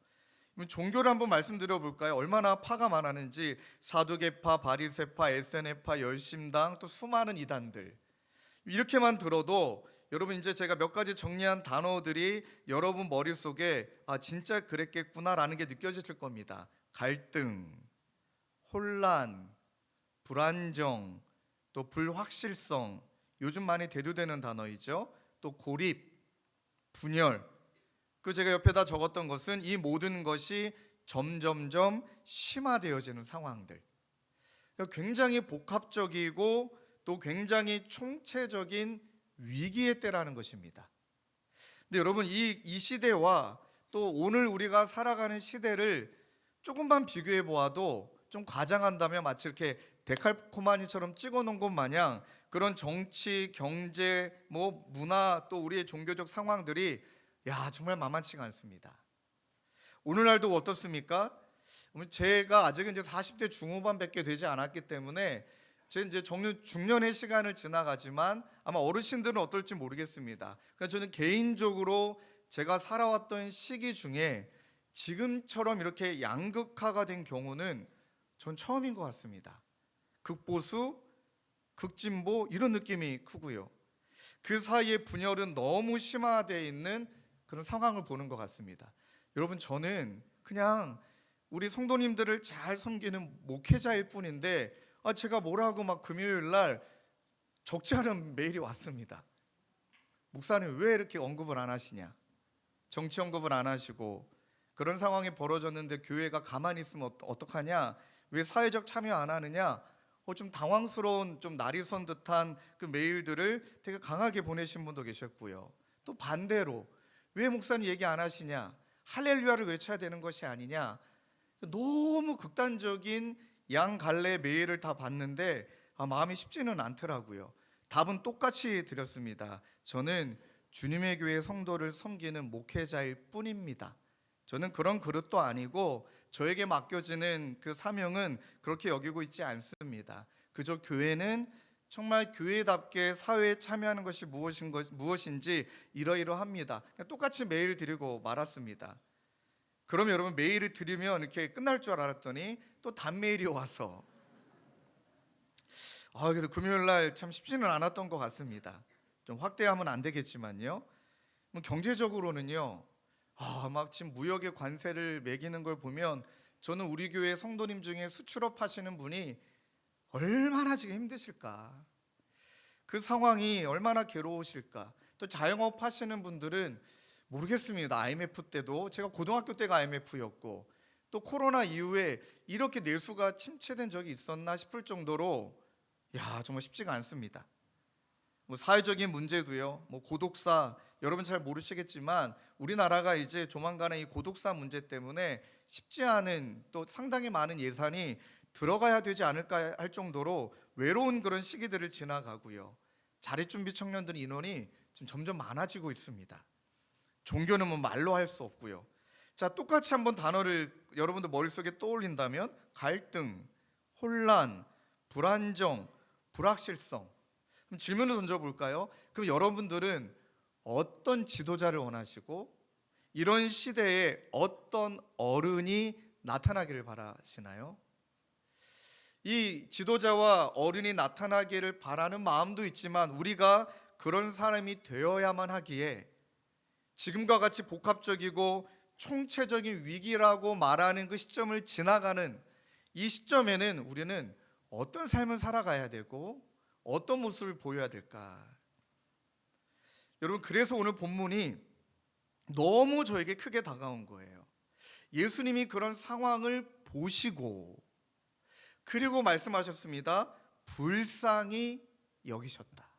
종교를 한번 말씀드려 볼까요? 얼마나 파가 많았는지 사두개파, 바리새파, 에세네파, 열심당 또 수많은 이단들 이렇게만 들어도 여러분 이제 제가 몇 가지 정리한 단어들이 여러분 머릿속에 진짜 그랬겠구나라는 게 느껴지실 겁니다. 갈등, 혼란, 불안정, 또 불확실성 요즘 많이 대두되는 단어이죠. 또 고립, 분열, 그 제가 옆에다 적었던 것은 이 모든 것이 점점점 심화되어지는 상황들. 그러니까 굉장히 복합적이고 또 굉장히 총체적인 위기의 때라는 것입니다. 근데 여러분, 이 시대와 또 오늘 우리가 살아가는 시대를 조금만 비교해 보아도 좀 과장한다면 마치 이렇게 데칼코마니처럼 찍어 놓은 것 마냥 그런 정치, 경제, 문화 또 우리의 종교적 상황들이 정말 만만치가 않습니다. 오늘날도 어떻습니까? 제가 아직은 이제 40대 중후반밖에 되지 않았기 때문에 제 이제 중년의 시간을 지나가지만 아마 어르신들은 어떨지 모르겠습니다. 그러니까 저는 개인적으로 제가 살아왔던 시기 중에 지금처럼 이렇게 양극화가 된 경우는 전 처음인 것 같습니다. 극보수, 극진보 이런 느낌이 크고요. 그 사이에 분열은 너무 심화되어 있는 그런 상황을 보는 것 같습니다. 여러분, 저는 그냥 우리 성도님들을 잘 섬기는 목회자일 뿐인데 제가 뭐라고 막 금요일 날 적지 않은 메일이 왔습니다. 목사님 왜 이렇게 언급을 안 하시냐, 정치 언급을 안 하시고 그런 상황이 벌어졌는데 교회가 가만히 있으면 어떡하냐, 왜 사회적 참여 안 하느냐, 좀 당황스러운, 좀 날이 선 듯한 그 메일들을 되게 강하게 보내신 분도 계셨고요. 또 반대로 왜 목사님 얘기 안 하시냐, 할렐루야를 외쳐야 되는 것이 아니냐, 너무 극단적인 양 갈래 메일을 다 봤는데 마음이 쉽지는 않더라고요. 답은 똑같이 드렸습니다. 저는 주님의 교회 성도를 섬기는 목회자일 뿐입니다. 저는 그런 그릇도 아니고 저에게 맡겨지는 그 사명은 그렇게 여기고 있지 않습니다. 그저 교회는 정말 교회답게 사회에 참여하는 것이 무엇인지 이러이러합니다. 그냥 똑같이 메일 드리고 말았습니다. 그러면 여러분, 메일을 드리면 이렇게 끝날 줄 알았더니 또 단메일이 와서 그래서 금요일 날 참 쉽지는 않았던 것 같습니다. 좀 확대하면 안 되겠지만요. 경제적으로는요, 막 지금 무역의 관세를 매기는 걸 보면 저는 우리 교회 성도님 중에 수출업 하시는 분이 얼마나 지금 힘드실까, 그 상황이 얼마나 괴로우실까. 또 자영업 하시는 분들은 모르겠습니다. IMF 때도, 제가 고등학교 때가 IMF였고 또 코로나 이후에 이렇게 내수가 침체된 적이 있었나 싶을 정도로 정말 쉽지가 않습니다. 사회적인 문제도요, 고독사, 여러분 잘 모르시겠지만 우리나라가 이제 조만간에 이 고독사 문제 때문에 쉽지 않은, 또 상당히 많은 예산이 들어가야 되지 않을까 할 정도로 외로운 그런 시기들을 지나가고요. 자립준비 청년들 인원이 지금 점점 많아지고 있습니다. 종교는 말로 할 수 없고요. 자, 똑같이 한번 단어를 여러분들 머릿속에 떠올린다면 갈등, 혼란, 불안정, 불확실성. 그럼 질문을 던져볼까요? 그럼 여러분들은 어떤 지도자를 원하시고 이런 시대에 어떤 어른이 나타나기를 바라시나요? 이 지도자와 어른이 나타나기를 바라는 마음도 있지만 우리가 그런 사람이 되어야만 하기에 지금과 같이 복합적이고 총체적인 위기라고 말하는 그 시점을 지나가는 이 시점에는 우리는 어떤 삶을 살아가야 되고 어떤 모습을 보여야 될까? 여러분, 그래서 오늘 본문이 너무 저에게 크게 다가온 거예요. 예수님이 그런 상황을 보시고 그리고 말씀하셨습니다. 불쌍히 여기셨다.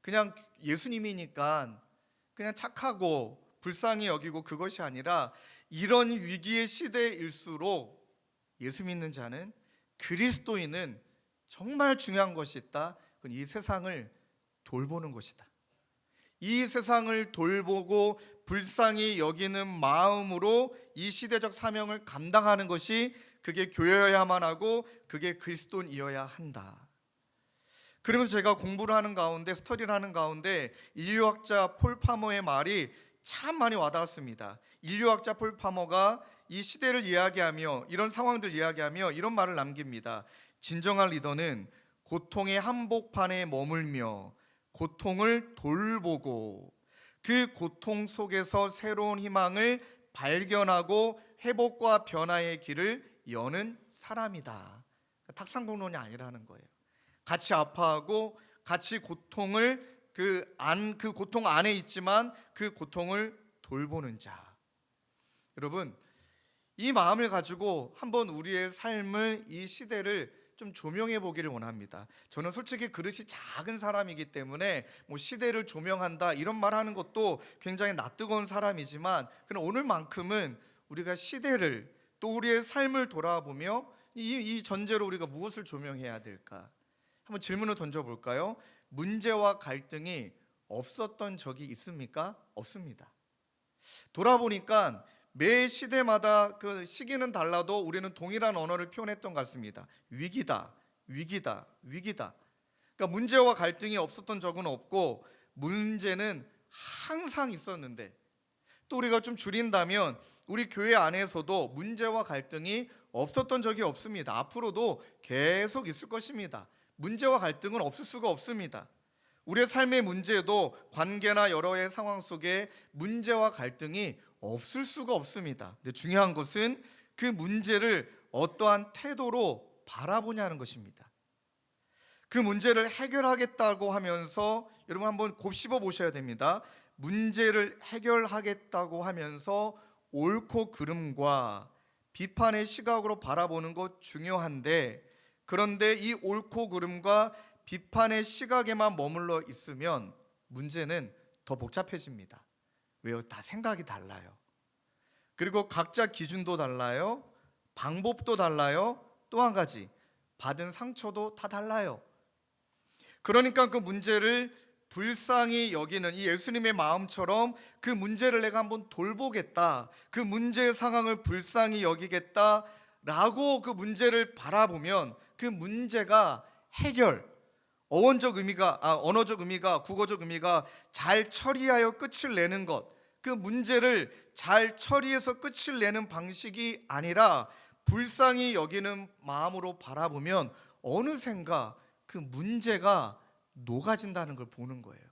그냥 예수님이니까 그냥 착하고 불쌍히 여기고 그것이 아니라 이런 위기의 시대일수록 예수 믿는 자는, 그리스도인은 정말 중요한 것이 있다. 그건 이 세상을 돌보는 것이다. 이 세상을 돌보고 불쌍히 여기는 마음으로 이 시대적 사명을 감당하는 것이, 그게 교회여야만 하고 그게 그리스도인이어야 한다. 그러면서 제가 공부를 하는 가운데, 스터디를 하는 가운데 인류학자 폴 파머의 말이 참 많이 와닿았습니다. 인류학자 폴 파머가 이 시대를 이야기하며 이런 상황들 이야기하며 이런 말을 남깁니다. 진정한 리더는 고통의 한복판에 머물며 고통을 돌보고 그 고통 속에서 새로운 희망을 발견하고 회복과 변화의 길을 여는 사람이다. 탁상공론이 아니라는 거예요. 같이 아파하고 같이 고통을 그 고통 안에 있지만 그 고통을 돌보는 자. 여러분, 이 마음을 가지고 한번 우리의 삶을, 이 시대를 좀 조명해 보기를 원합니다. 저는 솔직히 그릇이 작은 사람이기 때문에 뭐 시대를 조명한다 이런 말 하는 것도 굉장히 낯뜨거운 사람이지만, 그럼 오늘만큼은 우리가 시대를 또 우리의 삶을 돌아보며 이 전제로 우리가 무엇을 조명해야 될까? 한번 질문을 던져볼까요? 문제와 갈등이 없었던 적이 있습니까? 없습니다. 돌아보니까 매 시대마다 그 시기는 달라도 우리는 동일한 언어를 표현했던 것 같습니다. 위기다, 위기다, 위기다. 그러니까 문제와 갈등이 없었던 적은 없고, 문제는 항상 있었는데, 또 우리가 좀 줄인다면 우리 교회 안에서도 문제와 갈등이 없었던 적이 없습니다. 앞으로도 계속 있을 것입니다. 문제와 갈등은 없을 수가 없습니다. 우리의 삶의 문제도 관계나 여러의 상황 속에 문제와 갈등이 없을 수가 없습니다. 근데 중요한 것은 그 문제를 어떠한 태도로 바라보냐는 것입니다. 그 문제를 해결하겠다고 하면서, 여러분 한번 곱씹어 보셔야 됩니다. 문제를 해결하겠다고 하면서 옳고 그름과 비판의 시각으로 바라보는 것 중요한데, 그런데 이 옳고 그름과 비판의 시각에만 머물러 있으면 문제는 더 복잡해집니다. 왜요? 다 생각이 달라요. 그리고 각자 기준도 달라요. 방법도 달라요. 또 한 가지, 받은 상처도 다 달라요. 그러니까 그 문제를 불쌍히 여기는 이 예수님의 마음처럼 그 문제를 내가 한번 돌보겠다, 그 문제의 상황을 불쌍히 여기겠다라고 그 문제를 바라보면 그 문제가 해결, 언어적 의미가, 국어적 의미가 잘 처리하여 끝을 내는 것, 그 문제를 잘 처리해서 끝을 내는 방식이 아니라 불쌍히 여기는 마음으로 바라보면 어느샌가 그 문제가 녹아진다는 걸 보는 거예요.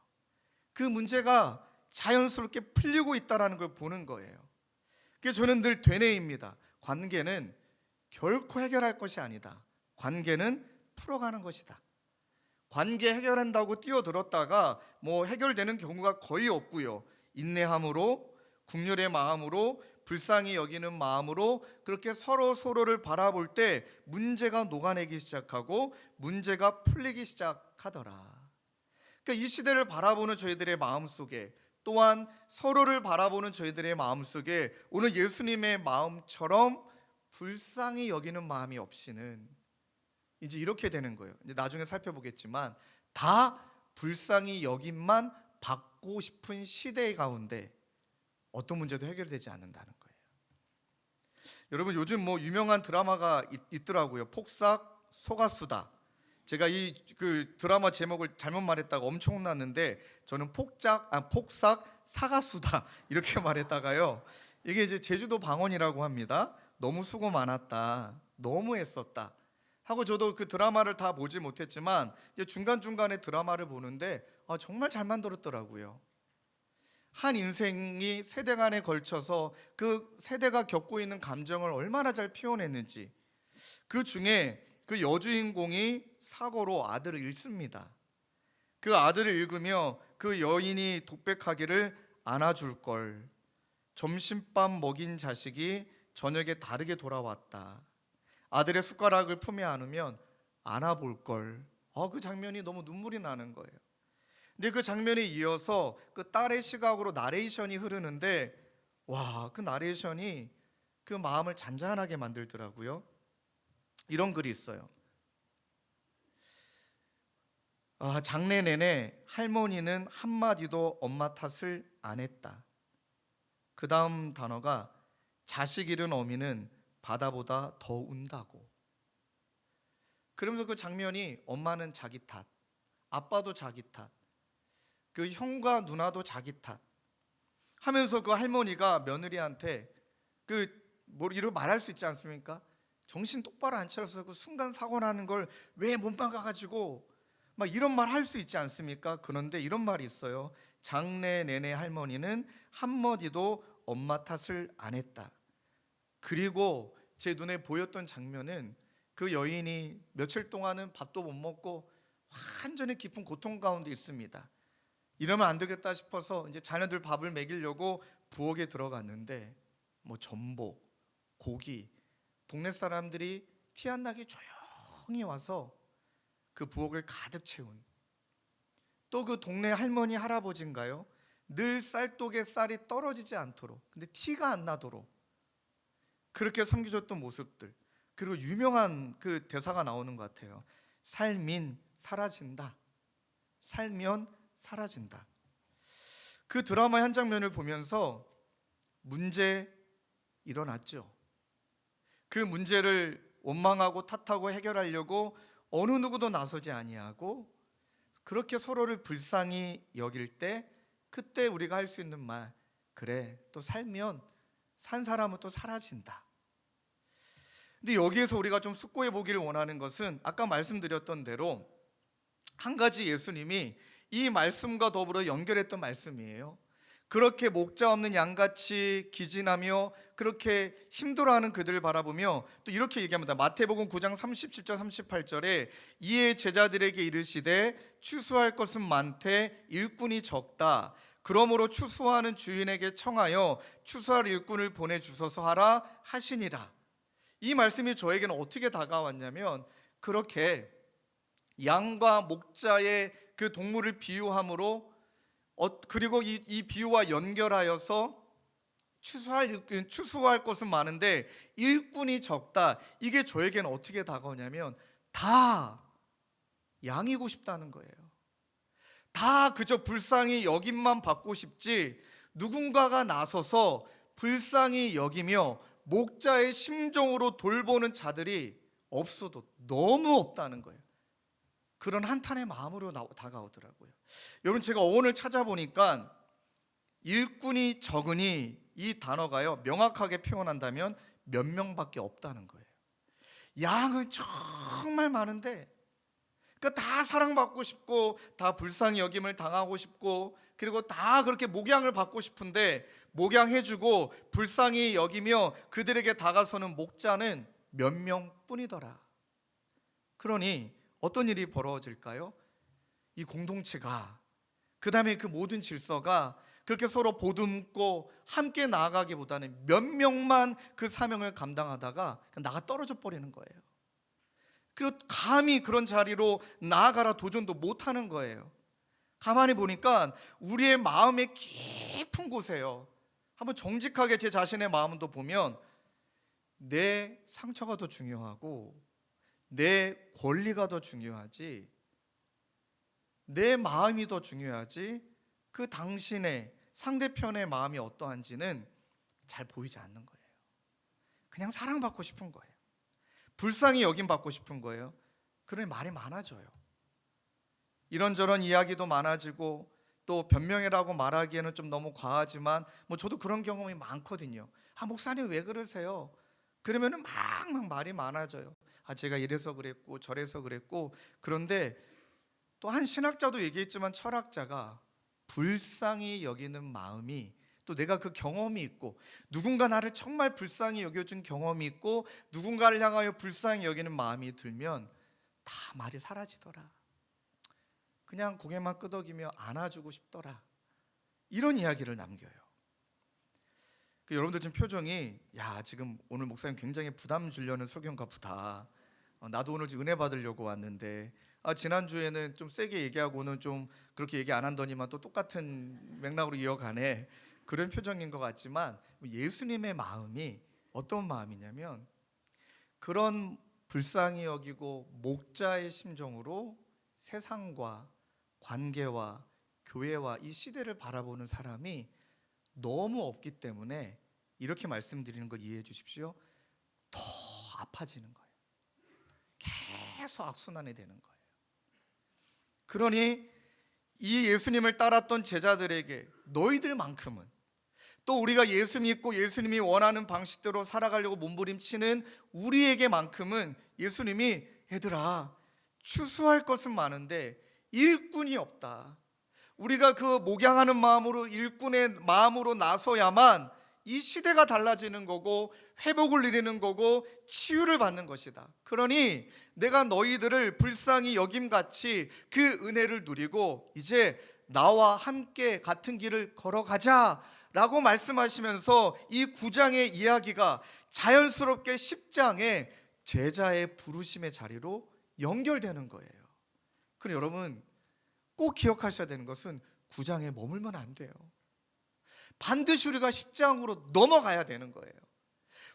그 문제가 자연스럽게 풀리고 있다는 걸 보는 거예요. 그래서 저는 늘 되뇌입니다. 관계는 결코 해결할 것이 아니다. 관계는 풀어가는 것이다. 관계 해결한다고 뛰어들었다가 뭐 해결되는 경우가 거의 없고요. 인내함으로, 국률의 마음으로, 불쌍히 여기는 마음으로 그렇게 서로를 바라볼 때 문제가 녹아내기 시작하고 문제가 풀리기 시작하더라. 그러니까 이 시대를 바라보는 저희들의 마음속에, 또한 서로를 바라보는 저희들의 마음속에 오늘 예수님의 마음처럼 불쌍히 여기는 마음이 없이는 이제 이렇게 되는 거예요. 이제 나중에 살펴보겠지만 다 불쌍히 여김만 받고 싶은 시대 가운데 어떤 문제도 해결되지 않는다는 거예요. 여러분, 요즘 뭐 유명한 드라마가 있더라고요. 폭삭 소가수다. 제가 그 드라마 제목을 잘못 말했다가 엄청 혼났는데, 저는 폭삭 사가수다 이렇게 말했다가요, 이게 이제 제주도 방언이라고 합니다. 너무 수고 많았다, 너무 애썼다 하고, 저도 그 드라마를 다 보지 못했지만 이제 중간중간에 드라마를 보는데 정말 잘 만들었더라고요. 한 인생이 세대 간에 걸쳐서 그 세대가 겪고 있는 감정을 얼마나 잘 표현했는지. 그 중에 그 여주인공이 사고로 아들을 잃습니다. 그 아들을 잃으며 그 여인이 독백하기를, 안아줄 걸, 점심밥 먹인 자식이 저녁에 다르게 돌아왔다, 아들의 숟가락을 품에 안으면 안아볼 걸. 그 장면이 너무 눈물이 나는 거예요. 근데 그 장면에 이어서 그 딸의 시각으로 나레이션이 흐르는데, 와, 그 나레이션이 그 마음을 잔잔하게 만들더라고요. 이런 글이 있어요. 장래 내내 할머니는 한마디도 엄마 탓을 안 했다. 그 다음 단어가, 자식 잃은 어미는 바다보다 더 운다고. 그러면서 그 장면이 엄마는 자기 탓, 아빠도 자기 탓, 그 형과 누나도 자기 탓 하면서 그 할머니가 며느리한테 이렇게 말할 수 있지 않습니까? 정신 똑바로 안 차려서 그 순간 사고 나는 걸 왜 못 막아가지고 막 이런 말 할 수 있지 않습니까? 그런데 이런 말이 있어요. 장래 내내 할머니는 한마디도 엄마 탓을 안 했다. 그리고 제 눈에 보였던 장면은 그 여인이 며칠 동안은 밥도 못 먹고 완전히 깊은 고통 가운데 있습니다. 이러면 안 되겠다 싶어서 이제 자녀들 밥을 먹이려고 부엌에 들어갔는데 뭐 전복, 고기, 동네 사람들이 티 안 나게 조용히 와서 그 부엌을 가득 채운, 또 그 동네 할머니 할아버지인가요? 늘 쌀독에 쌀이 떨어지지 않도록, 근데 티가 안 나도록 그렇게 섬겨줬던 모습들. 그리고 유명한 그 대사가 나오는 것 같아요. 살민 사라진다. 살면 사라진다. 그 드라마의 한 장면을 보면서 문제 일어났죠. 그 문제를 원망하고 탓하고 해결하려고 어느 누구도 나서지 아니하고 그렇게 서로를 불쌍히 여길 때, 그때 우리가 할 수 있는 말, 그래, 또 살면 산 사람은 또 사라진다. 근데 여기에서 우리가 좀 숙고해 보기를 원하는 것은 아까 말씀드렸던 대로 한 가지 예수님이 이 말씀과 더불어 연결했던 말씀이에요. 그렇게 목자 없는 양같이 기진하며 그렇게 힘들어하는 그들을 바라보며 또 이렇게 얘기합니다. 마태복음 9장 37절 38절에 이에 제자들에게 이르시되 추수할 것은 많되 일꾼이 적다. 그러므로 추수하는 주인에게 청하여 추수할 일꾼을 보내주소서 하라 하시니라. 이 말씀이 저에게는 어떻게 다가왔냐면, 그렇게 양과 목자의 그 동물을 비유함으로 그리고 이 비유와 연결하여서 추수할 것은 많은데 일꾼이 적다. 이게 저에게는 어떻게 다가오냐면 다 양이고 싶다는 거예요. 다 그저 불쌍히 여김만 받고 싶지 누군가가 나서서 불쌍히 여기며 목자의 심정으로 돌보는 자들이 없어도 너무 없다는 거예요. 그런 한탄의 마음으로 다가오더라고요. 여러분, 제가 어원을 찾아보니까 일꾼이 적으니 이 단어가요, 명확하게 표현한다면 몇 명밖에 없다는 거예요. 양은 정말 많은데, 그러니까 다 사랑받고 싶고 다 불쌍히 여김을 당하고 싶고 그리고 다 그렇게 목양을 받고 싶은데 목양해주고 불쌍히 여기며 그들에게 다가서는 목자는 몇 명뿐이더라. 그러니 어떤 일이 벌어질까요? 이 공동체가, 그 다음에 그 모든 질서가 그렇게 서로 보듬고 함께 나아가기보다는 몇 명만 그 사명을 감당하다가 나가 떨어져 버리는 거예요. 그리고 감히 그런 자리로 나아가라 도전도 못하는 거예요. 가만히 보니까 우리의 마음의 깊은 곳에요, 한번 정직하게 제 자신의 마음도 보면 내 상처가 더 중요하고 내 권리가 더 중요하지, 내 마음이 더 중요하지, 그 당신의 상대편의 마음이 어떠한지는 잘 보이지 않는 거예요. 그냥 사랑받고 싶은 거예요. 불쌍히 여김받고 싶은 거예요. 그러니 말이 많아져요. 이런저런 이야기도 많아지고 또 변명이라고 말하기에는 좀 너무 과하지만 뭐 저도 그런 경험이 많거든요. 목사님 왜 그러세요? 그러면은 막 말이 많아져요. 제가 이래서 그랬고 저래서 그랬고. 그런데 또 한 신학자도 얘기했지만 철학자가 불쌍히 여기는 마음이, 또 내가 그 경험이 있고 누군가 나를 정말 불쌍히 여겨준 경험이 있고 누군가를 향하여 불쌍히 여기는 마음이 들면 다 말이 사라지더라. 그냥 고개만 끄덕이며 안아주고 싶더라. 이런 이야기를 남겨요. 여러분들 지금 표정이, 지금 오늘 목사님 굉장히 부담 주려는 설교인가 보다. 나도 오늘 은혜 받으려고 왔는데 지난주에는 좀 세게 얘기하고는 좀 그렇게 얘기 안 한더니만 또 똑같은 맥락으로 이어가네. 그런 표정인 것 같지만 예수님의 마음이 어떤 마음이냐면 그런 불쌍히 여기고 목자의 심정으로 세상과 관계와 교회와 이 시대를 바라보는 사람이 너무 없기 때문에 이렇게 말씀드리는 걸 이해해 주십시오. 더 아파지는 거예요. 계속 악순환이 되는 거예요. 그러니 이 예수님을 따랐던 제자들에게 너희들만큼은, 또 우리가 예수 믿고 예수님이 원하는 방식대로 살아가려고 몸부림치는 우리에게만큼은 예수님이, 얘들아, 추수할 것은 많은데 일꾼이 없다. 우리가 그 목양하는 마음으로, 일꾼의 마음으로 나서야만 이 시대가 달라지는 거고 회복을 이루는 거고 치유를 받는 것이다. 그러니 내가 너희들을 불쌍히 여김같이 그 은혜를 누리고 이제 나와 함께 같은 길을 걸어가자라고 말씀하시면서 이 9장의 이야기가 자연스럽게 10장의 제자의 부르심의 자리로 연결되는 거예요. 그럼 여러분 꼭 기억하셔야 되는 것은 9장에 머물면 안 돼요. 반드시 우리가 10장으로 넘어가야 되는 거예요.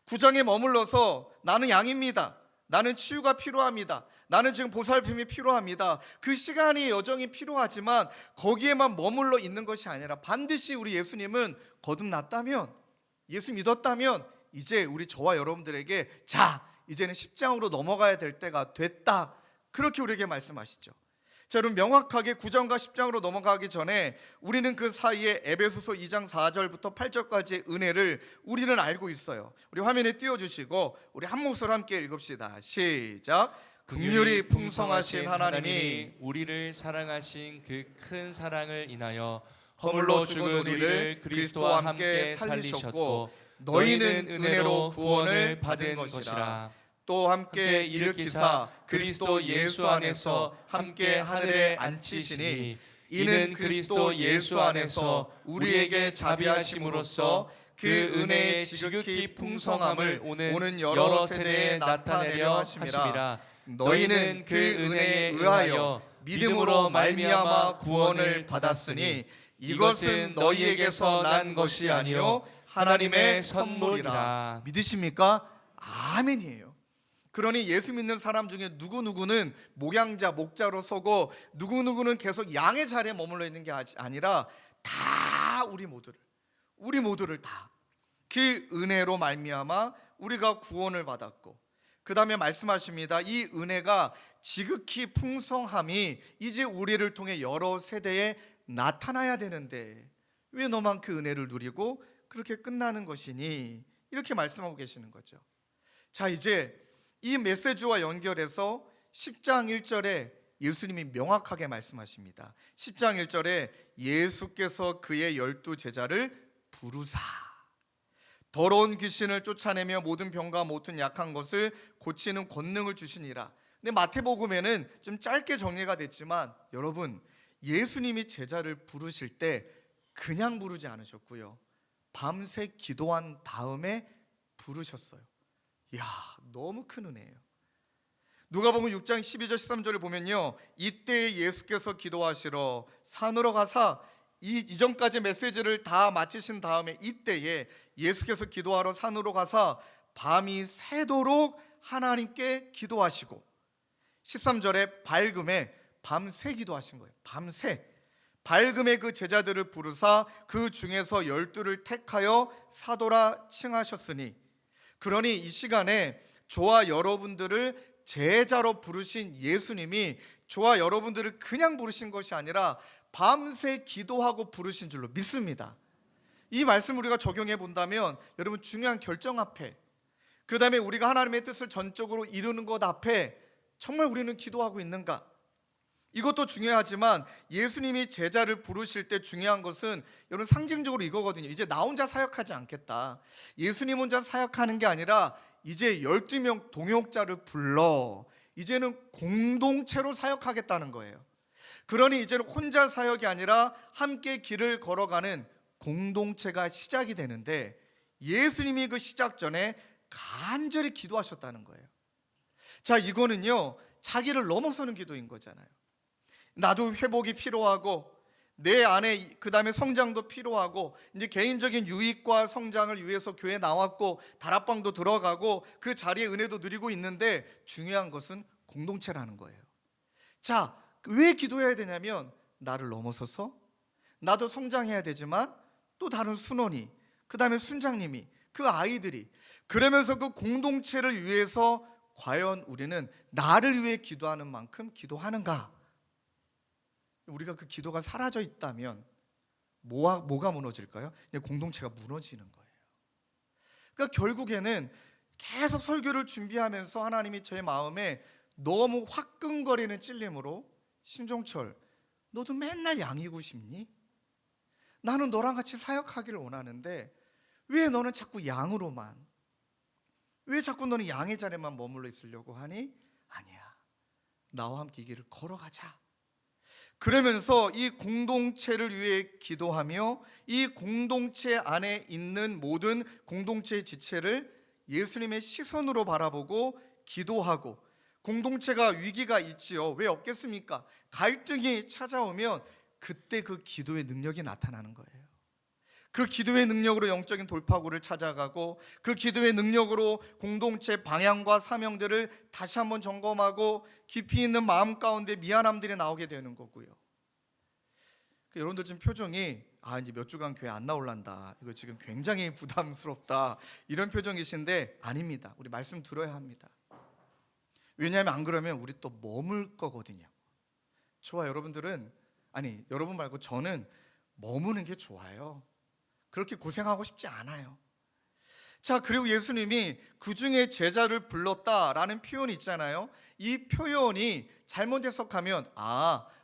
9장에 머물러서 나는 양입니다, 나는 치유가 필요합니다, 나는 지금 보살핌이 필요합니다, 그 시간이 여정이 필요하지만 거기에만 머물러 있는 것이 아니라 반드시 우리 예수님은 거듭났다면, 예수 믿었다면 이제 우리 저와 여러분들에게 자 이제는 10장으로 넘어가야 될 때가 됐다, 그렇게 우리에게 말씀하시죠. 자, 여러분 명확하게 9장과 10장으로 넘어가기 전에 우리는 그 사이에 에베소서 2장 4절부터 8절까지의 은혜를 우리는 알고 있어요. 우리 화면에 띄워주시고 우리 한 목소리로 함께 읽읍시다. 시작. 긍휼이 풍성하신 하나님이 우리를 사랑하신 그 큰 사랑을 인하여 허물로 허물로 죽은 죽은 우리를 그리스도와 함께 살리셨고 너희는 은혜로 구원을 받은 것이라. 또 함께 일으키사 그리스도 예수 안에서 함께 하늘에 앉히시니 이는 그리스도 예수 안에서 우리에게 자비하심으로써 그 은혜의 지극히 풍성함을 오는 여러 세대에 나타내려 하심이라. 너희는 그 은혜에 의하여 믿음으로 말미암아 구원을 받았으니 이것은 너희에게서 난 것이 아니요 하나님의 선물이라. 믿으십니까? 아멘이에요. 그러니 예수 믿는 사람 중에 누구누구는 목양자, 목자로 서고 누구누구는 계속 양의 자리에 머물러 있는 게 아니라 다 우리 모두를 다 그 은혜로 말미암아 우리가 구원을 받았고, 그 다음에 말씀하십니다. 이 은혜가 지극히 풍성함이 이제 우리를 통해 여러 세대에 나타나야 되는데 왜 너만 그 은혜를 누리고 그렇게 끝나는 것이니? 이렇게 말씀하고 계시는 거죠. 자, 이제 이 메시지와 연결해서 10장 1절에 예수님이 명확하게 말씀하십니다. 10장 1절에 예수께서 그의 12 제자를 부르사 더러운 귀신을 쫓아내며 모든 병과 모든 약한 것을 고치는 권능을 주시니라. 근데 마태복음에는 좀 짧게 정리가 됐지만 여러분, 예수님이 제자를 부르실 때 그냥 부르지 않으셨고요, 밤새 기도한 다음에 부르셨어요. 이야, 너무 큰 은혜예요. 누가복음 6장 12절 13절을 보면요, 이때 예수께서 기도하시러 산으로 가사, 이전까지 메시지를 다 마치신 다음에 이때에 예수께서 기도하러 산으로 가사 밤이 새도록 하나님께 기도하시고, 13절에 밝음에 밤새 기도하신 거예요. 밤새 밝음에 그 제자들을 부르사 그 중에서 12를 택하여 사도라 칭하셨으니, 그러니 이 시간에 저와 여러분들을 제자로 부르신 예수님이 저와 여러분들을 그냥 부르신 것이 아니라 밤새 기도하고 부르신 줄로 믿습니다. 이 말씀 우리가 적용해 본다면 여러분, 중요한 결정 앞에, 그 다음에 우리가 하나님의 뜻을 전적으로 이루는 것 앞에 정말 우리는 기도하고 있는가? 이것도 중요하지만 예수님이 제자를 부르실 때 중요한 것은 여러분 상징적으로 이거거든요. 이제 나 혼자 사역하지 않겠다. 예수님 혼자 사역하는 게 아니라 이제 12명 동역자를 불러 이제는 공동체로 사역하겠다는 거예요. 그러니 이제는 혼자 사역이 아니라 함께 길을 걸어가는 공동체가 시작이 되는데, 예수님이 그 시작 전에 간절히 기도하셨다는 거예요. 자, 이거는요 자기를 넘어서는 기도인 거잖아요. 나도 회복이 필요하고 내 안에 그 다음에 성장도 필요하고 이제 개인적인 유익과 성장을 위해서 교회 나왔고 다락방도 들어가고 그 자리에 은혜도 누리고 있는데 중요한 것은 공동체라는 거예요. 자, 왜 기도해야 되냐면 나를 넘어서서 나도 성장해야 되지만 또 다른 순원이, 그 다음에 순장님이, 그 아이들이, 그러면서 그 공동체를 위해서 과연 우리는 나를 위해 기도하는 만큼 기도하는가? 우리가 그 기도가 사라져 있다면 뭐가 무너질까요? 그냥 공동체가 무너지는 거예요. 그러니까 결국에는 계속 설교를 준비하면서 하나님이 제 마음에 너무 화끈거리는 찔림으로, 심종철, 너도 맨날 양이고 싶니? 나는 너랑 같이 사역하기를 원하는데 왜 너는 자꾸 양으로만, 왜 자꾸 너는 양의 자리에만 머물러 있으려고 하니? 아니야, 나와 함께 이 길을 걸어가자. 그러면서 이 공동체를 위해 기도하며 이 공동체 안에 있는 모든 공동체의 지체를 예수님의 시선으로 바라보고 기도하고, 공동체가 위기가 있지요. 왜 없겠습니까? 갈등이 찾아오면 그때 그 기도의 능력이 나타나는 거예요. 그 기도의 능력으로 영적인 돌파구를 찾아가고, 그 기도의 능력으로 공동체 방향과 사명들을 다시 한번 점검하고 깊이 있는 마음 가운데 미안함들이 나오게 되는 거고요. 여러분들 지금 표정이 이제 몇 주간 교회 안 나올란다, 이거 지금 굉장히 부담스럽다, 이런 표정이신데 아닙니다. 우리 말씀 들어야 합니다. 왜냐하면 안 그러면 우리 또 머물 거거든요. 저와 여러분들은, 아니 여러분 말고 저는 머무는 게 좋아요. 그렇게 고생하고 싶지 않아요. 자, 그리고 예수님이 그 중에 제자를 불렀다라는 표현이 있잖아요. 이 표현이 잘못 해석하면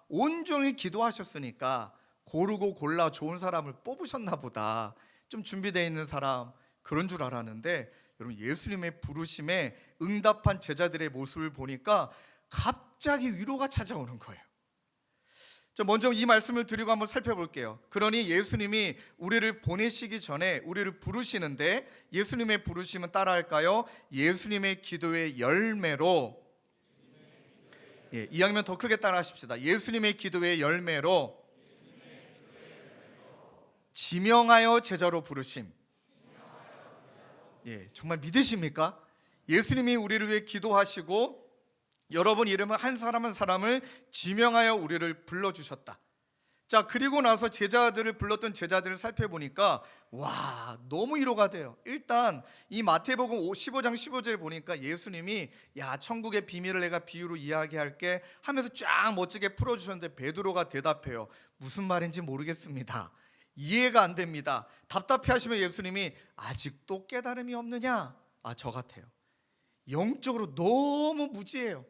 온종일 기도하셨으니까 고르고 골라 좋은 사람을 뽑으셨나 보다, 좀 준비되어 있는 사람, 그런 줄 알았는데, 여러분 예수님의 부르심에 응답한 제자들의 모습을 보니까 갑자기 위로가 찾아오는 거예요. 먼저 이 말씀을 드리고 한번 살펴볼게요. 그러니 예수님이 우리를 보내시기 전에 우리를 부르시는데, 예수님의 부르심은 따라할까요? 예수님의 기도의 열매로, 2학년 더 크게 따라 하십시다. 예수님의 기도의 열매로 지명하여 제자로 부르심. 정말 믿으십니까? 예수님이 우리를 위해 기도하시고 여러분 이름을 한 사람 한 사람을 지명하여 우리를 불러주셨다. 자, 그리고 나서 제자들을 불렀던 제자들을 살펴보니까 너무 위로가 돼요. 일단 이 마태복음 15장 15절에 보니까 예수님이 천국의 비밀을 내가 비유로 이야기할게 하면서 쫙 멋지게 풀어주셨는데, 베드로가 대답해요. 무슨 말인지 모르겠습니다. 이해가 안 됩니다. 답답해 하시면 예수님이 아직도 깨달음이 없느냐? 저 같아요. 영적으로 너무 무지해요.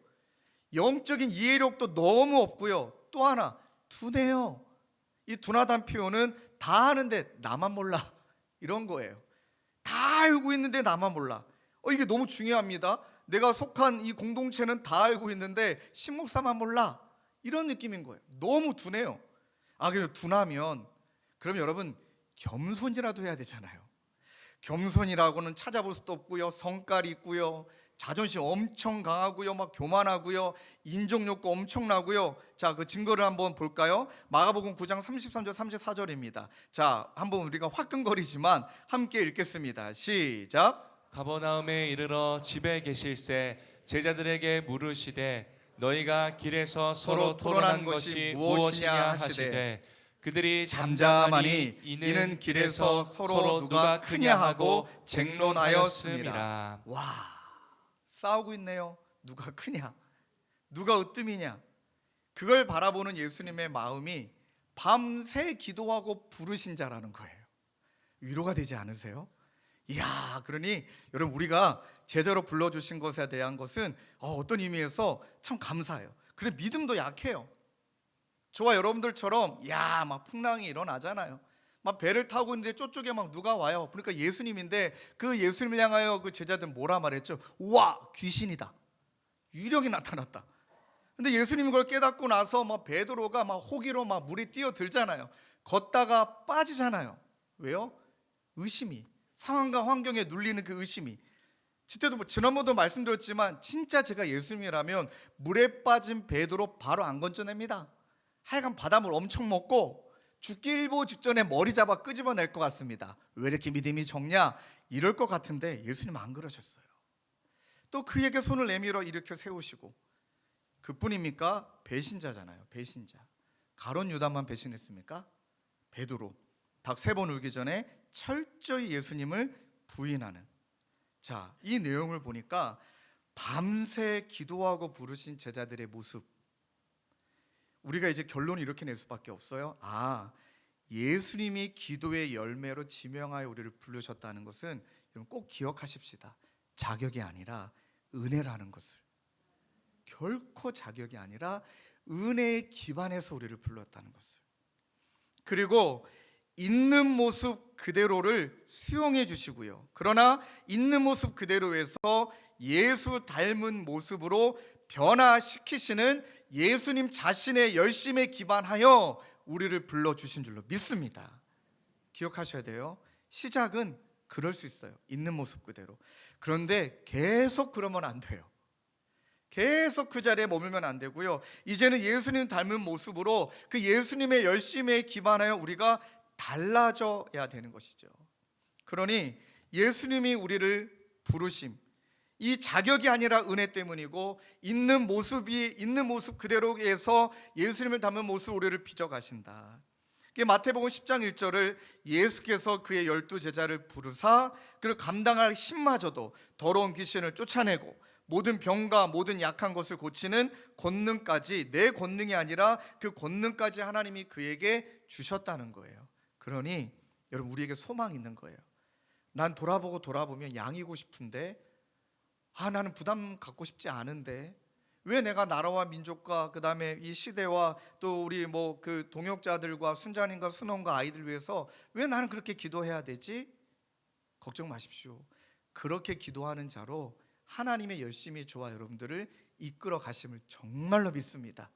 영적인 이해력도 너무 없고요. 또 하나 둔해요. 이 둔하다는 표현은 다 아는데 나만 몰라, 이런 거예요. 다 알고 있는데 나만 몰라. 이게 너무 중요합니다. 내가 속한 이 공동체는 다 알고 있는데 신목사만 몰라, 이런 느낌인 거예요. 너무 둔해요. 그래서 둔하면 그럼 여러분 겸손이라도 해야 되잖아요. 겸손이라고는 찾아볼 수도 없고요, 성깔이 있고요, 자존심 엄청 강하고요, 막 교만하고요, 인정욕구 엄청나고요. 자, 그 증거를 한번 볼까요? 마가복음 9장 33절 34절입니다. 자, 한번 우리가 화끈거리지만 함께 읽겠습니다. 시작. 가버나움에 이르러 집에 계실새 제자들에게 물으시되 너희가 길에서 서로 토론한 것이 무엇이냐 하시되 그들이 잠잠하니 이는 길에서 서로 누가 크냐 하고 쟁론하였음이라. 싸우고 있네요. 누가 크냐, 누가 으뜸이냐. 그걸 바라보는 예수님의 마음이 밤새 기도하고 부르신 자라는 거예요. 위로가 되지 않으세요? 그러니 여러분 우리가 제자로 불러주신 것에 대한 것은 어떤 의미에서 참 감사해요. 그래, 믿음도 약해요. 저와 여러분들처럼 막 풍랑이 일어나잖아요. 막 배를 타고 있는데 저쪽에 막 누가 와요. 그러니까 예수님인데 그 예수님을 향하여 그 제자들은 뭐라 말했죠? 귀신이다, 위력이 나타났다. 근데 예수님이 그걸 깨닫고 나서 막 베드로가 막 호기로 막 물에 뛰어들잖아요. 걷다가 빠지잖아요. 왜요? 의심이, 상황과 환경에 눌리는 그 의심이. 지난번도 말씀드렸지만 진짜 제가 예수님이라면 물에 빠진 베드로 바로 안 건져냅니다. 하여간 바닷물 엄청 먹고 죽기 일보 직전에 머리 잡아 끄집어낼 것 같습니다. 왜 이렇게 믿음이 적냐? 이럴 것 같은데 예수님 안 그러셨어요. 또 그에게 손을 내밀어 일으켜 세우시고, 그뿐입니까? 배신자잖아요. 배신자. 가룟 유다만 배신했습니까? 베드로 닭 3번 울기 전에 철저히 예수님을 부인하는. 자, 이 내용을 보니까 밤새 기도하고 부르신 제자들의 모습, 우리가 이제 결론을 이렇게 낼 수밖에 없어요. 예수님이 기도의 열매로 지명하여 우리를 부르셨다는 것은 여러분 꼭 기억하십시다. 자격이 아니라 은혜라는 것을. 결코 자격이 아니라 은혜에 기반해서 우리를 불렀다는 것을. 그리고 있는 모습 그대로를 수용해 주시고요. 그러나 있는 모습 그대로에서 예수 닮은 모습으로 변화시키시는 예수님 자신의 열심에 기반하여 우리를 불러주신 줄로 믿습니다. 기억하셔야 돼요. 시작은 그럴 수 있어요. 있는 모습 그대로. 그런데 계속 그러면 안 돼요. 계속 그 자리에 머물면 안 되고요. 이제는 예수님 닮은 모습으로 그 예수님의 열심에 기반하여 우리가 달라져야 되는 것이죠. 그러니 예수님이 우리를 부르심, 이 자격이 아니라 은혜 때문이고 있는 모습 그대로에서 예수님을 닮은 모습으로 우리를 빚어가신다. 마태복음 10장 1절을 예수께서 그의 12 제자를 부르사 그를 감당할 힘마저도 더러운 귀신을 쫓아내고 모든 병과 모든 약한 것을 고치는 권능까지, 내 권능이 아니라 그 권능까지 하나님이 그에게 주셨다는 거예요. 그러니 여러분, 우리에게 소망이 있는 거예요. 난 돌아보면 양이고 싶은데 나는 부담 갖고 싶지 않은데 왜 내가 나라와 민족과 그 다음에 이 시대와 또 우리 그 동역자들과 순자님과 순원과 아이들 위해서 왜 나는 그렇게 기도해야 되지? 걱정 마십시오. 그렇게 기도하는 자로 하나님의 열심히 저와 여러분들을 이끌어 가심을 정말로 믿습니다.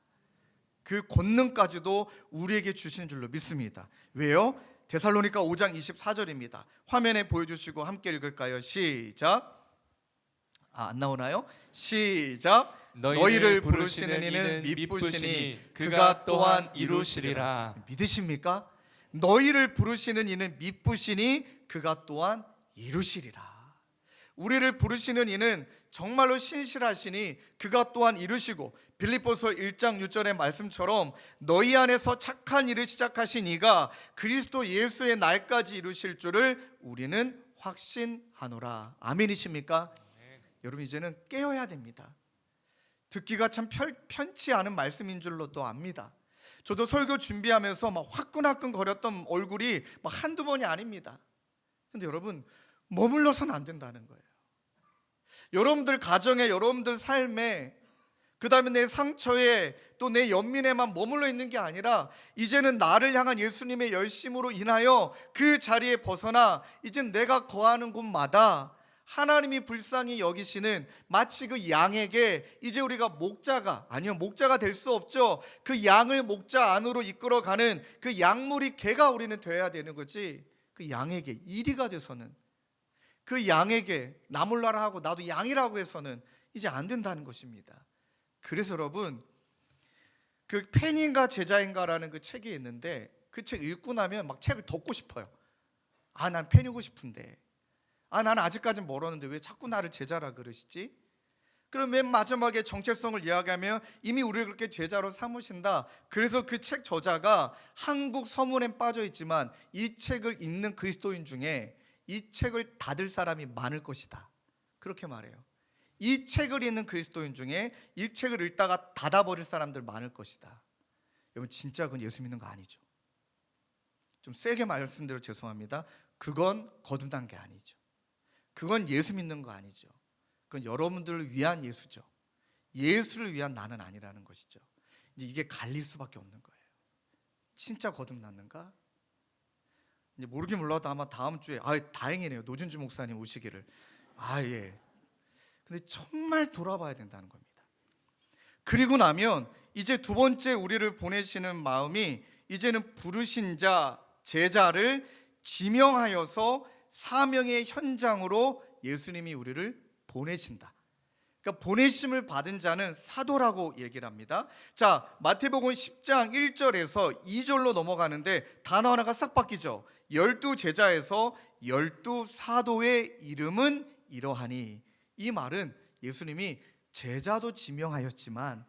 그 권능까지도 우리에게 주신 줄로 믿습니다. 왜요? 데살로니가 5장 24절입니다. 화면에 보여주시고 함께 읽을까요? 시작. 안 나오나요? 시작. 너희를 부르시는 이는 미쁘시니 그가 또한 이루시리라. 믿으십니까? 너희를 부르시는 이는 미쁘시니 그가 또한 이루시리라. 우리를 부르시는 이는 정말로 신실하시니 그가 또한 이루시고, 빌립보서 1장 6절의 말씀처럼 너희 안에서 착한 일을 시작하신 이가 그리스도 예수의 날까지 이루실 줄을 우리는 확신하노라. 아멘이십니까? 여러분, 이제는 깨어야 됩니다. 듣기가 참 편치 않은 말씀인 줄로 또 압니다. 저도 설교 준비하면서 막 화끈화끈 거렸던 얼굴이 막 한두 번이 아닙니다. 근데 여러분, 머물러서는 안 된다는 거예요. 여러분들 가정에, 여러분들 삶에, 그 다음에 내 상처에, 또 내 연민에만 머물러 있는 게 아니라 이제는 나를 향한 예수님의 열심으로 인하여 그 자리에 벗어나 이젠 내가 거하는 곳마다 하나님이 불쌍히 여기시는, 마치 그 양에게 이제 우리가 목자가 될 수 없죠. 그 양을 목자 안으로 이끌어가는 그 양물이 개가 우리는 되어야 되는 거지, 그 양에게 이리가 돼서는, 그 양에게 나 몰라라 하고 나도 양이라고 해서는 이제 안 된다는 것입니다. 그래서 여러분, 그 팬인가 제자인가라는 그 책이 있는데 그 책 읽고 나면 막 책을 덮고 싶어요. 난 팬이고 싶은데, 나는 아직까지 멀었는데 왜 자꾸 나를 제자라 그러시지? 그럼 맨 마지막에 정체성을 이야기하면 이미 우리를 그렇게 제자로 삼으신다. 그래서 그 책 저자가 한국 서문에 빠져 있지만 이 책을 읽는 그리스도인 중에 이 책을 닫을 사람이 많을 것이다. 그렇게 말해요. 이 책을 읽는 그리스도인 중에 이 책을 읽다가 닫아버릴 사람들 많을 것이다. 여러분, 진짜 그건 예수 믿는 거 아니죠. 좀 세게 말씀드려 죄송합니다. 그건 거듭난 게 아니죠. 그건 예수 믿는 거 아니죠. 그건 여러분들을 위한 예수죠. 예수를 위한 나는 아니라는 것이죠. 이제 이게 갈릴 수밖에 없는 거예요. 진짜 거듭났는가? 이제 모르긴 몰라도 아마 다음 주에, 다행이네요, 노준주 목사님 오시기를. 예. 근데 정말 돌아봐야 된다는 겁니다. 그리고 나면 이제 두 번째 우리를 보내시는 마음이, 이제는 부르신 자, 제자를 지명하여서 사명의 현장으로 예수님이 우리를 보내신다. 그러니까 보내심을 받은 자는 사도라고 얘기를 합니다. 자, 마태복음 10장 1절에서 2절로 넘어가는데 단어 하나가 싹 바뀌죠. 12 제자에서 12 사도의 이름은 이러하니. 이 말은 예수님이 제자도 지명하였지만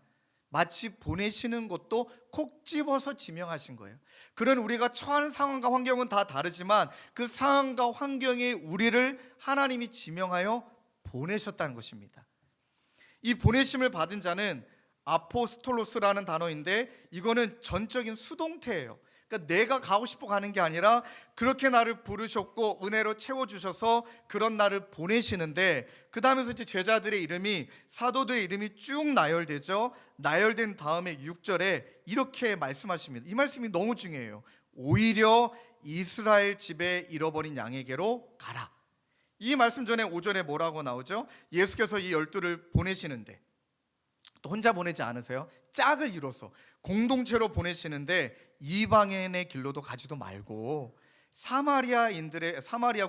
마치 보내시는 것도 콕 집어서 지명하신 거예요. 그런 우리가 처한 상황과 환경은 다 다르지만 그 상황과 환경에 우리를 하나님이 지명하여 보내셨다는 것입니다. 이 보내심을 받은 자는 아포스톨로스라는 단어인데 이거는 전적인 수동태예요. 그러니까 내가 가고 싶어 가는 게 아니라 그렇게 나를 부르셨고 은혜로 채워주셔서 그런 나를 보내시는데, 그 다음에서 이제 제자들의 이름이, 사도들의 이름이 쭉 나열되죠. 나열된 다음에 6절에 이렇게 말씀하십니다. 이 말씀이 너무 중요해요. 오히려 이스라엘 집에 잃어버린 양에게로 가라. 이 말씀 전에 5절에 뭐라고 나오죠? 예수께서 이 12를 보내시는데 또 혼자 보내지 않으세요? 짝을 이뤄서 공동체로 보내시는데 이방인의 길로도 가지도 말고 사마리아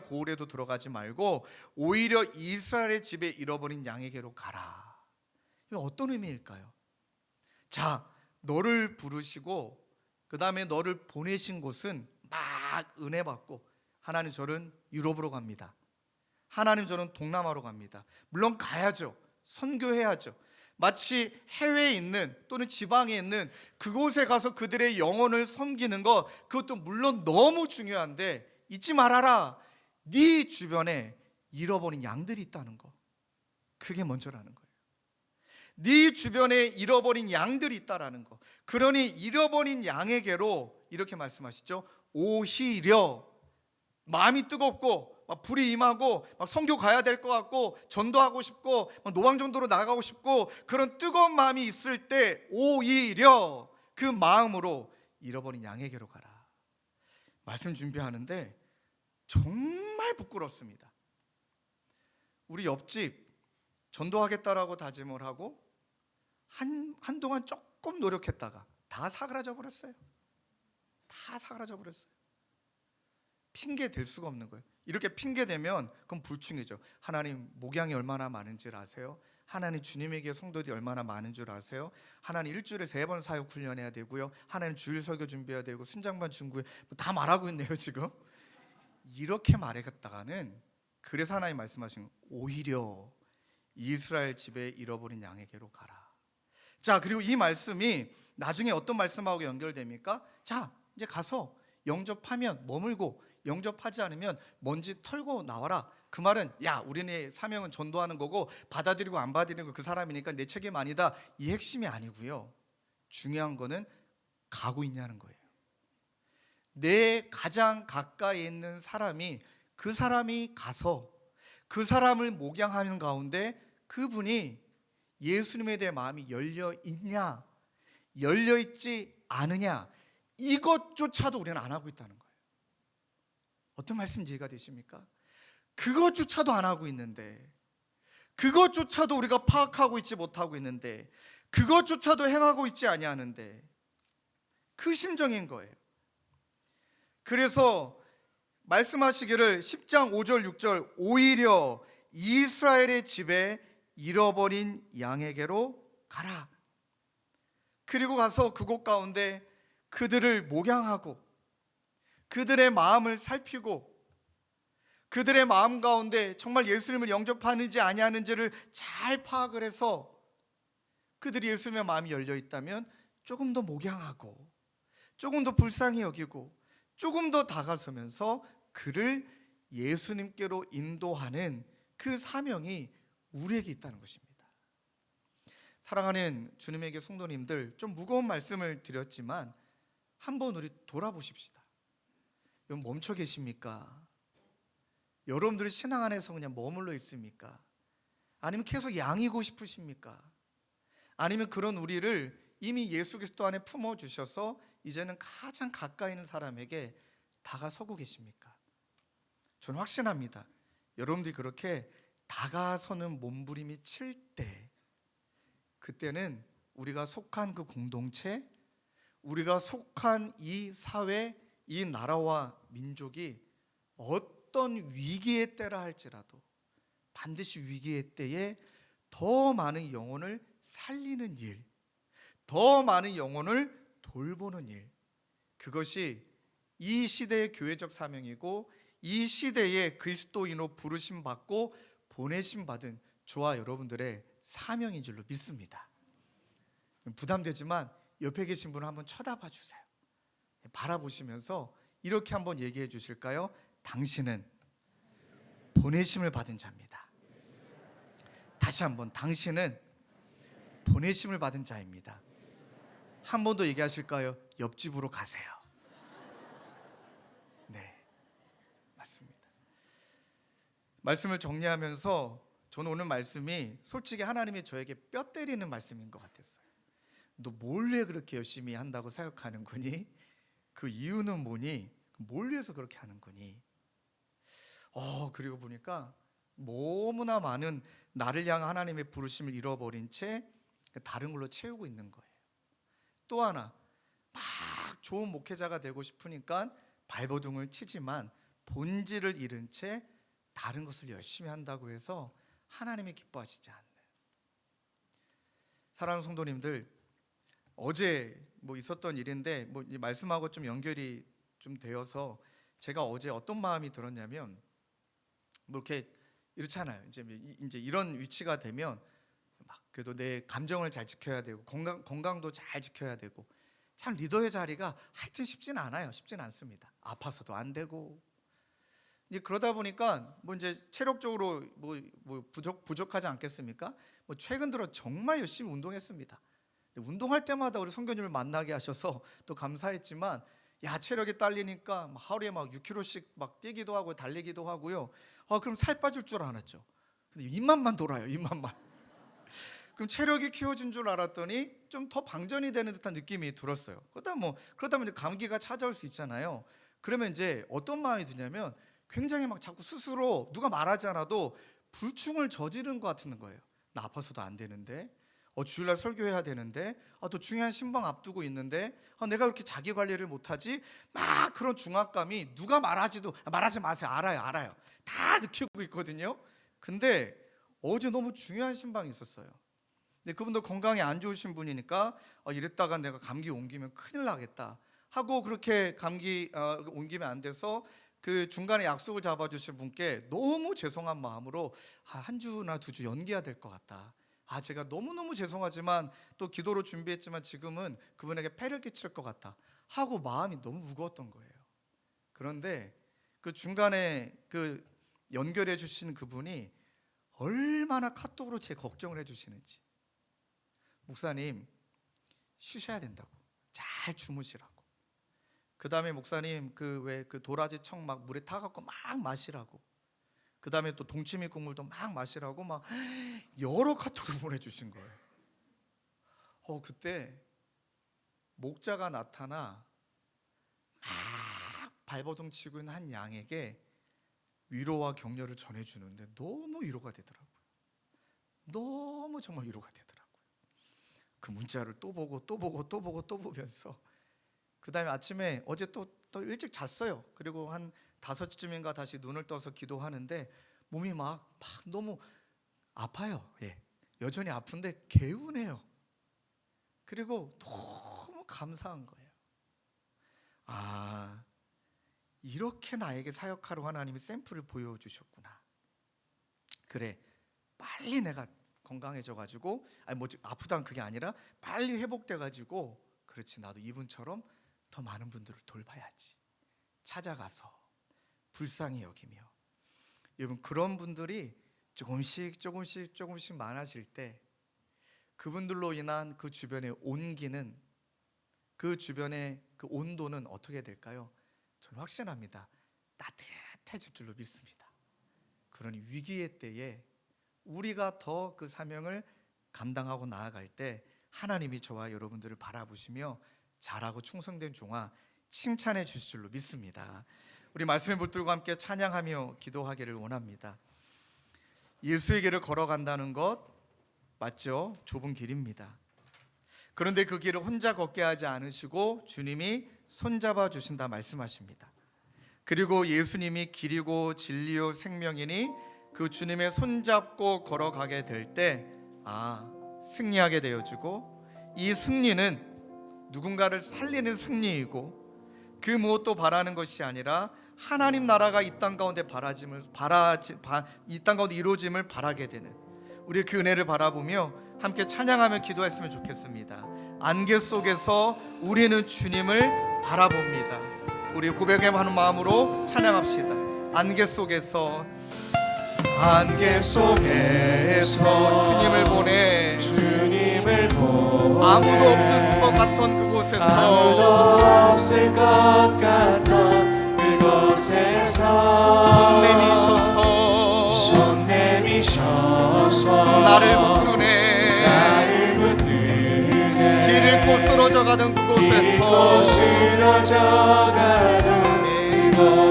고을에도 들어가지 말고 오히려 이스라엘의 집에 잃어버린 양에게로 가라. 이거 어떤 의미일까요? 자, 너를 부르시고 그 다음에 너를 보내신 곳은 막 은혜 받고, 하나님 저는 유럽으로 갑니다. 하나님 저는 동남아로 갑니다. 물론 가야죠. 선교해야죠. 마치 해외에 있는 또는 지방에 있는 그곳에 가서 그들의 영혼을 섬기는 것, 그것도 물론 너무 중요한데 잊지 말아라. 네 주변에 잃어버린 양들이 있다는 거. 그게 먼저라는 거예요. 네 주변에 잃어버린 양들이 있다라는 거. 그러니 잃어버린 양에게로 이렇게 말씀하시죠. 오히려 마음이 뜨겁고 막 불이 임하고 막 선교 가야 될 것 같고 전도하고 싶고 막 노방전도로 나가고 싶고 그런 뜨거운 마음이 있을 때 오히려 그 마음으로 잃어버린 양에게로 가라. 말씀 준비하는데 정말 부끄럽습니다. 우리 옆집 전도하겠다라고 다짐을 하고 한동안 조금 노력했다가 다 사그라져 버렸어요. 다 사그라져 버렸어요. 핑계 댈 수가 없는 거예요. 이렇게 핑계 대면 그건 불충이죠. 하나님 목양이 얼마나 많은 줄 아세요? 하나님 주님에게 성도들이 얼마나 많은 줄 아세요? 하나님 일주일에 3번 사역 훈련해야 되고요. 하나님 주일 설교 준비해야 되고 순장반 중구에 다 말하고 있네요 지금. 이렇게 말했다가는 그래서 하나님 말씀하신 오히려 이스라엘 집에 잃어버린 양에게로 가라. 자, 그리고 이 말씀이 나중에 어떤 말씀하고 연결됩니까? 자, 이제 가서 영접하면 머물고 영접하지 않으면 먼지 털고 나와라. 그 말은 야, 우리네 사명은 전도하는 거고 받아들이고 안 받아들이는 거 그 사람이니까 내 책임 아니다. 이 핵심이 아니고요. 중요한 거는 가고 있냐는 거예요. 내 가장 가까이 있는 사람이 그 사람이 가서 그 사람을 목양하는 가운데 그분이 예수님에 대해 마음이 열려 있냐, 열려 있지 않으냐, 이것조차도 우리는 안 하고 있다는 거예요. 어떤 말씀인지 이해가 되십니까? 그것조차도 안 하고 있는데, 그것조차도 우리가 파악하고 있지 못하고 있는데, 그것조차도 행하고 있지 아니하는데, 그 심정인 거예요. 그래서 말씀하시기를 10장 5절 6절 오히려 이스라엘의 집에 잃어버린 양에게로 가라. 그리고 가서 그곳 가운데 그들을 목양하고 그들의 마음을 살피고 그들의 마음 가운데 정말 예수님을 영접하는지 아니하는지를 잘 파악을 해서 그들이 예수님의 마음이 열려 있다면 조금 더 목양하고 조금 더 불쌍히 여기고 조금 더 다가서면서 그를 예수님께로 인도하는 그 사명이 우리에게 있다는 것입니다. 사랑하는 주님에게 성도님들, 좀 무거운 말씀을 드렸지만 한번 우리 돌아보십시다. 여러분 멈춰 계십니까? 여러분들이 신앙 안에서 그냥 머물러 있습니까? 아니면 계속 양이고 싶으십니까? 아니면 그런 우리를 이미 예수 그리스도 안에 품어주셔서 이제는 가장 가까이 있는 사람에게 다가서고 계십니까? 저는 확신합니다. 여러분들이 그렇게 다가서는 몸부림이 칠 때, 그때는 우리가 속한 그 공동체, 우리가 속한 이 사회, 이 나라와 민족이 어떤 위기의 때라 할지라도 반드시 위기의 때에 더 많은 영혼을 살리는 일, 더 많은 영혼을 돌보는 일, 그것이 이 시대의 교회적 사명이고 이 시대의 그리스도인으로 부르심 받고 보내심 받은 저와 여러분들의 사명인 줄로 믿습니다. 부담되지만 옆에 계신 분을 한번 쳐다봐 주세요. 바라보시면서 이렇게 한번 얘기해 주실까요? 당신은 보내심을 받은 자입니다. 다시 한번, 당신은 보내심을 받은 자입니다. 한 번 더 얘기하실까요? 옆집으로 가세요. 네, 맞습니다. 말씀을 정리하면서 저는 오늘 말씀이 솔직히 하나님이 저에게 뼈 때리는 말씀인 것 같았어요. 너 뭘 왜 그렇게 열심히 한다고 생각하는 거니? 그 이유는 뭐니? 뭘 위해서 그렇게 하는 거니? 그리고 보니까 너무나 많은 나를 향한 하나님의 부르심을 잃어버린 채 다른 걸로 채우고 있는 거예요. 또 하나, 막 좋은 목회자가 되고 싶으니까 발버둥을 치지만 본질을 잃은 채 다른 것을 열심히 한다고 해서 하나님이 기뻐하시지 않는. 사랑하는 성도님들, 어제 있었던 일인데 이 말씀하고 좀 연결이 좀 되어서 제가 어제 어떤 마음이 들었냐면 이렇게 이렇잖아요. 이제 이런 위치가 되면 막 그래도 내 감정을 잘 지켜야 되고 건강도 잘 지켜야 되고 참 리더의 자리가 하여튼 쉽지는 않아요. 쉽지는 않습니다. 아파서도 안 되고 이제 그러다 보니까 이제 체력적으로 부족하지 않겠습니까? 최근 들어 정말 열심히 운동했습니다. 운동할 때마다 우리 성교님을 만나게 하셔서 또 감사했지만 체력이 딸리니까 하루에 막 6km씩 막 뛰기도 하고 달리기도 하고요. 그럼 살 빠질 줄 알았죠. 근데 입만만 돌아요. 입만만. 그럼 체력이 키워진 줄 알았더니 좀 더 방전이 되는 듯한 느낌이 들었어요. 그러다 이제 감기가 찾아올 수 있잖아요. 그러면 이제 어떤 마음이 드냐면 굉장히 막 자꾸 스스로 누가 말하지 않아도 불충을 저지른 것 같은 거예요. 나 아파서도 안 되는데, 주일날 설교해야 되는데, 또 중요한 신방 앞두고 있는데, 내가 그렇게 자기 관리를 못하지? 막 그런 중압감이 누가 말하지 마세요. 알아요. 다 느끼고 있거든요. 근데 어제 너무 중요한 신방이 있었어요. 근데 그분도 건강이 안 좋으신 분이니까 이랬다가 내가 감기 옮기면 큰일 나겠다 하고 그렇게 감기 옮기면 안 돼서 그 중간에 약속을 잡아주신 분께 너무 죄송한 마음으로 한 주나 2주 연기해야 될 것 같다. 제가 너무너무 죄송하지만 또 기도로 준비했지만 지금은 그분에게 폐를 끼칠 것 같다 하고 마음이 너무 무거웠던 거예요. 그런데 그 중간에 그 연결해 주신 그분이 얼마나 카톡으로 제 걱정을 해주시는지. 목사님 쉬셔야 된다고, 잘 주무시라고. 그 다음에 목사님 그 도라지 청 막 물에 타갖고 막 마시라고. 그 다음에 또 동치미 국물도 막 마시라고 막 여러 카톡을 보내주신 거예요. 그때 목자가 나타나 막 발버둥 치고 있는 한 양에게 위로와 격려를 전해주는데 너무 위로가 되더라고요. 너무 정말 위로가 되더라고요. 그 문자를 또 보면서 그 다음에 아침에 어제 또 일찍 잤어요. 그리고 한 5시쯤인가 다시 눈을 떠서 기도하는데 몸이 막 너무 아파요. 여전히 아픈데 개운해요. 그리고 너무 감사한 거예요. 이렇게 나에게 사역하러 하나님이 샘플을 보여주셨구나. 그래, 빨리 내가 건강해져가지고 아프다는 그게 아니라 빨리 회복돼가지고 그렇지, 나도 이분처럼 더 많은 분들을 돌봐야지. 찾아가서 불쌍히 여기며. 여러분, 그런 분들이 조금씩 많아질 때 그분들로 인한 그 주변의 온기는, 그 주변의 그 온도는 어떻게 될까요? 저는 확신합니다. 따뜻해질 줄로 믿습니다. 그러니 위기의 때에 우리가 더 그 사명을 감당하고 나아갈 때 하나님이 저와 여러분들을 바라보시며 잘하고 충성된 종아 칭찬해 주실 줄로 믿습니다. 우리 말씀을 붙들고 함께 찬양하며 기도하기를 원합니다. 예수의 길을 걸어간다는 것 맞죠? 좁은 길입니다. 그런데 그 길을 혼자 걷게 하지 않으시고 주님이 손잡아 주신다 말씀하십니다. 그리고 예수님이 길이고 진리요 생명이니 그 주님의 손잡고 걸어가게 될 때 승리하게 되어지고, 이 승리는 누군가를 살리는 승리이고 그 무엇도 바라는 것이 아니라 하나님 나라가 이 땅 가운데 이 땅 가운데 이루어짐을 바라게 되는, 우리 그 은혜를 바라보며 함께 찬양하며 기도했으면 좋겠습니다. 안개 속에서 우리는 주님을 바라봅니다. 우리 고백하는 마음으로 찬양합시다. 안개 속에서 주님을 보내, 아무도 없을 것 같던 그곳에서 손 내미셔서 나를 붙드네. 길을 곧 쓰러져 가던 그곳에서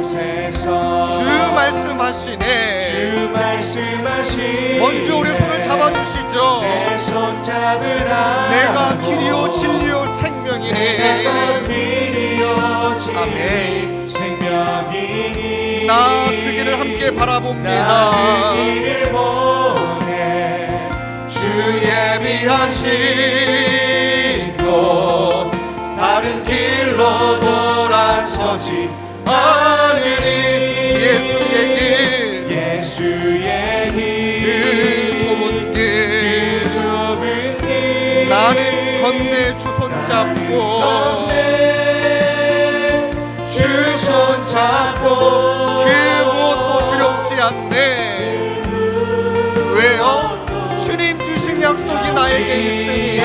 이곳에서 주 말씀하시네. 주 말씀하시네. 먼저 우리 손을 잡아주시죠. 내 손 잡으라. 내가 길이요 진리요 생명이네. 아멘. 생명이니 나 그 길을 함께 바라봅니다. 나 그 길을 보내. 주 예비하신 곳 다른 길로 돌아서지 않으니 예수의 길, 예수의 길, 그 좁은 길, 그 좁은 길 나는 건네 주 손잡고 주 손잡고 그 무엇도 두렵지 않네. 왜요? 주님 주신 약속이 나에게 있으니.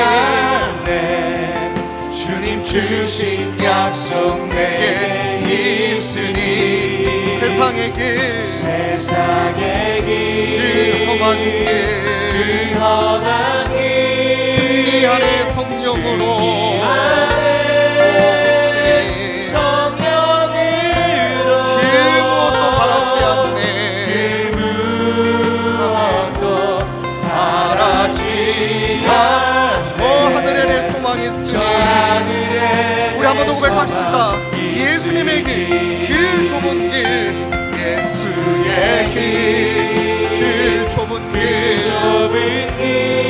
주님 주신 약속 내게 있으니 세상의 길, 세상의 그 길, 험한 길, 그 험한 길 승리 안에 성령으로 성령으로 그 무엇도 바라지 않네. 그 무엇도 바라지 않네. 하늘에 내 소망이 저 있으니. 하늘에 우리 한 번 더 고백합시다. 내 예수님의 길, 그 좁은 길, 예수의 길, 그 좁은 길, 좁은 길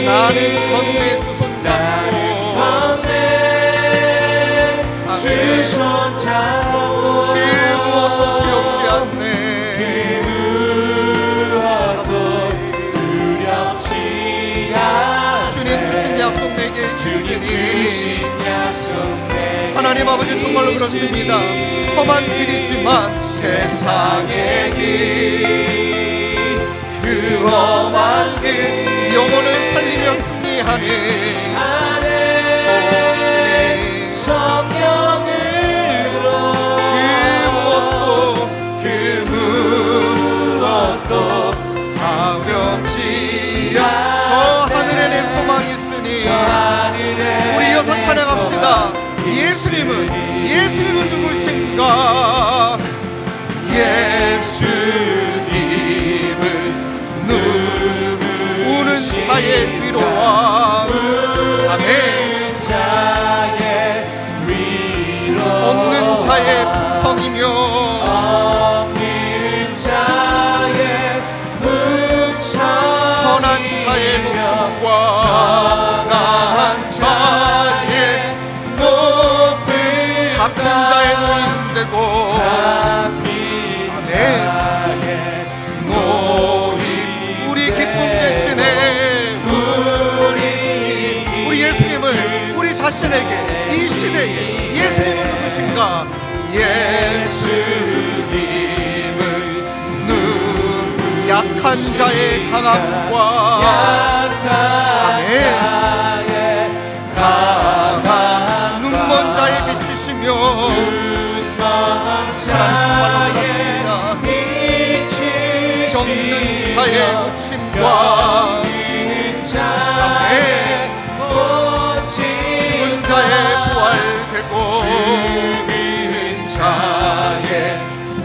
나는 건네 주 나는 손잡고 건네 주 손잡고 그 무엇도 두렵지 않네. 무엇도 두렵지 않네. 주님 주신 약속 내게 주님 있으니. 주신 약속 내게 하나님 아버지 정말로 그렇습니다. 험한 길이지만 세상의 길, 그 험한 길 영혼을 살리며 승리하는 성령으로 그 무엇도 두렵지 않. 저 하늘에 내 소망이 있으니. 우리 이어서 찬양합시다. 예수님은 누구신가? 예수님은 우는 자의 위로와 아멘. 없는 자의 풍성이며 천한 자의 높음과 잡힌 자의 노인 되고 우리 기쁨 대신에 우리 예수님을 우리 자신에게 이 시대에 예수님은 누구신가? 예수님은 약한 자의 강함과 눈먼 자의 빛이시며 하나님 정말로 그렇습니다. 겪는 자의 웃음과 죽은 자의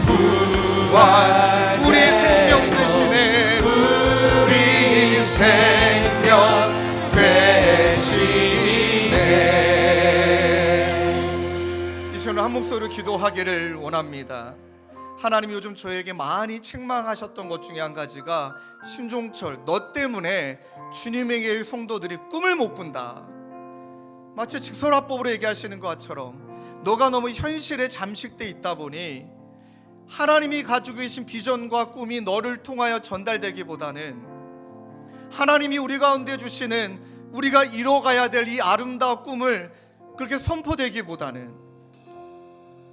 부활되고 우리 생명 대신에 우리 생명 대신에 이 시간 한 목소리로 기도하기를 원합니다. 하나님이 요즘 저에게 많이 책망하셨던 것 중에 한 가지가 신종철, 너 때문에 주님에게 성도들이 꿈을 못 꾼다. 마치 직설화법으로 얘기하시는 것처럼 너가 너무 현실에 잠식돼 있다 보니 하나님이 가지고 계신 비전과 꿈이 너를 통하여 전달되기보다는 하나님이 우리 가운데 주시는 우리가 이뤄가야 될 이 아름다운 꿈을 그렇게 선포되기보다는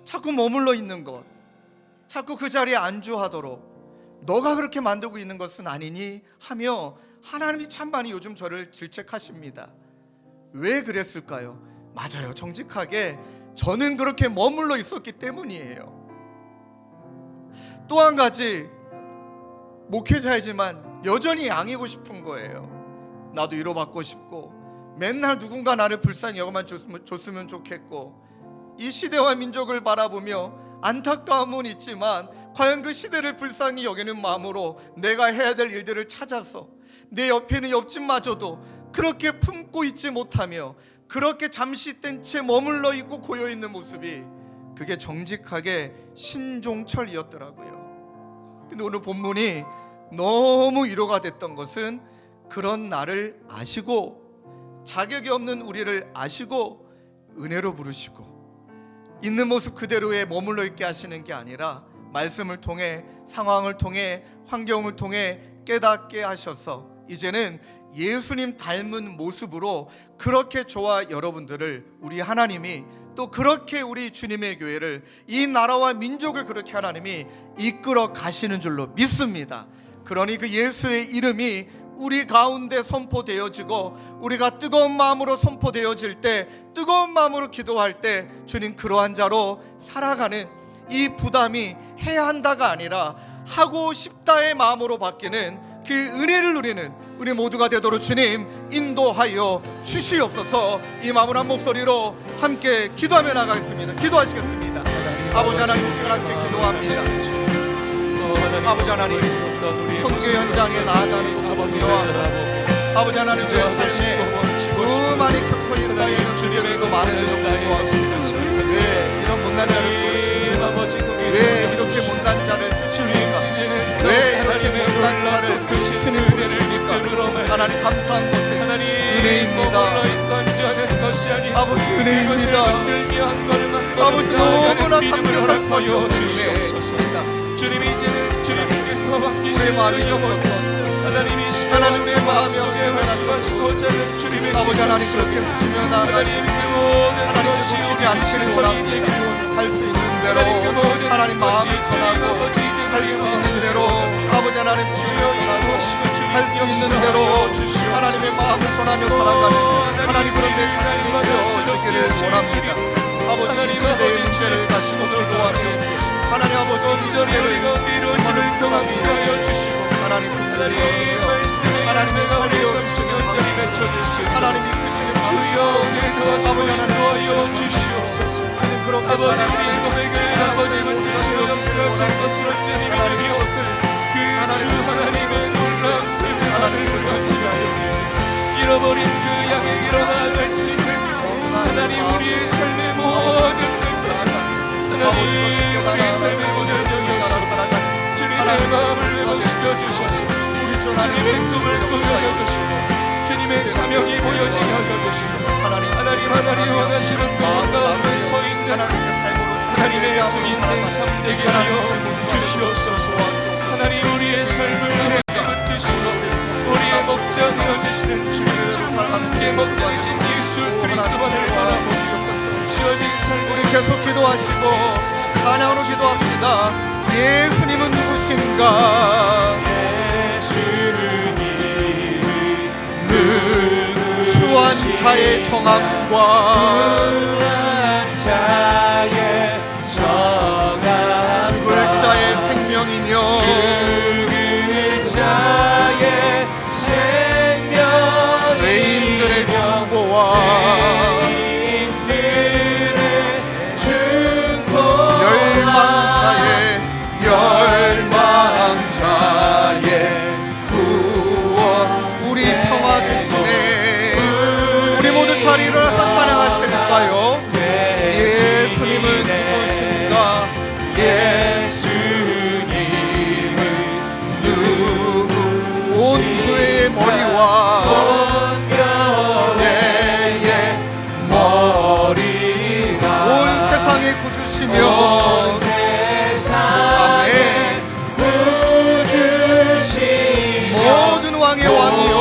자꾸 머물러 있는 것, 자꾸 그 자리에 안주하도록 너가 그렇게 만들고 있는 것은 아니니 하며 하나님이 참 많이 요즘 저를 질책하십니다. 왜 그랬을까요? 맞아요. 정직하게 저는 그렇게 머물러 있었기 때문이에요. 또 한 가지, 목회자이지만 여전히 양이고 싶은 거예요. 나도 위로받고 싶고 맨날 누군가 나를 불쌍히 여겨만 줬으면 좋겠고 이 시대와 민족을 바라보며 안타까움은 있지만 과연 그 시대를 불쌍히 여기는 마음으로 내가 해야 될 일들을 찾아서 내 옆에 있는 옆집마저도 그렇게 품고 있지 못하며 그렇게 잠시 뗀 채 머물러 있고 고여있는 모습이 그게 정직하게 신종철이었더라고요. 근데 오늘 본문이 너무 위로가 됐던 것은 그런 나를 아시고 자격이 없는 우리를 아시고 은혜로 부르시고 있는 모습 그대로에 머물러 있게 하시는 게 아니라 말씀을 통해 상황을 통해 환경을 통해 깨닫게 하셔서 이제는 예수님 닮은 모습으로 그렇게 저와 여러분들을 우리 하나님이 또 그렇게 우리 주님의 교회를 이 나라와 민족을 그렇게 하나님이 이끌어 가시는 줄로 믿습니다. 그러니 그 예수의 이름이 우리 가운데 선포되어지고 우리가 뜨거운 마음으로 선포되어질 때 뜨거운 마음으로 기도할 때 주님 그러한 자로 살아가는 이 부담이 해야 한다가 아니라 하고 싶다의 마음으로 바뀌는 그 은혜를 누리는 우리 모두가 되도록 주님 인도하여 주시옵소서. 이 마음을 한 목소리로 함께 기도하며 나가겠습니다. 기도하시겠습니다. 아버지 하나님 이 시간 함께 기도합니다. 아버지 하나님 선교 현장에 나아가는 것 같으며 아버지 하나님 제 삶에 수많이 겪어있는 문제들도 많은데도 불구하고 왜 이런 못난 자를 부르십니까? 왜 이렇게 못난 자를 쓰십니까? 왜 이렇게 못난 자를 주님 부르십니까? 하나님 감사한 것은 은혜입니다. 아버지 은혜입니다. 아버지 너무나 감격할 수밖에 없는 은혜입니다. 주님이 이제는 주님께서 우리의 마음이 바뀌시는 하나님이 하나님 우리의 마음이 말씀하시고자 하는 주님의 아버지 하나님 그렇게 주시면 하나님 그 모든 하나님 것이 놓치지 않기를 원합니다. 할 수 있는 대로 하나님 마음을 전하고 할 수 있는 대로 아버지 하나님 주여 전하고 할 수 있는 대로 하나님의 마음을 전하며 살아가는 하나님 그런 내 자신이 되어지기를 원합니다. 아버지 이 시대의 문제를 다시 오늘 도와주옵소서. 하나님 아버지 온전히 우리가 이루어지는 경험하여 주시고 하나님 말씀에 하나님의 내가 우리 성숙이 온전히 맺혀질 수 있도록 하나님 이끄시는 주여 우리 도와시고 인도하여 주시옵소서. 아버지 우리 고백을 아버지 붙드시옵소서. 것을 온전히 믿으며 그 주 하나님의 놀라운 은혜를 감사하여 잃어버린 그 양에 일어나갈 수 있는 하나님 우리의 삶의 모든 하나님 우리의 삶의 모든 영역에서 주님의 마음을 회복시켜 주셔서 주님의 꿈을 꾸며 주시고 주님의 사명이 보여지게 하여 주시고 하나님 원하시는 마음 가운데 서 있는 하나님의 증인 된 삶 되게 하여 주시옵소서. 하나님 우리의 삶을 아버지 붙드시고 우리의 목자 되어주시는 주님 함께 목자이신 예수 그리스도만을 바라보고 지어진 삶을 우리 계속 기도하시고 찬양으로 기도합시다. 예수님은 누구신가? 예수님은 추한 자의 정함과 죽을 자의 생명이며 죄인들의 중보와 열망자의 구원 우리 평화 되시네. 우리 모두 자리 일어나서 찬양하실까요? 예수님은 누구신가? 예수님은 누구? 온 그의 머리와 온 세상의 구주시며 모든 왕의 왕이여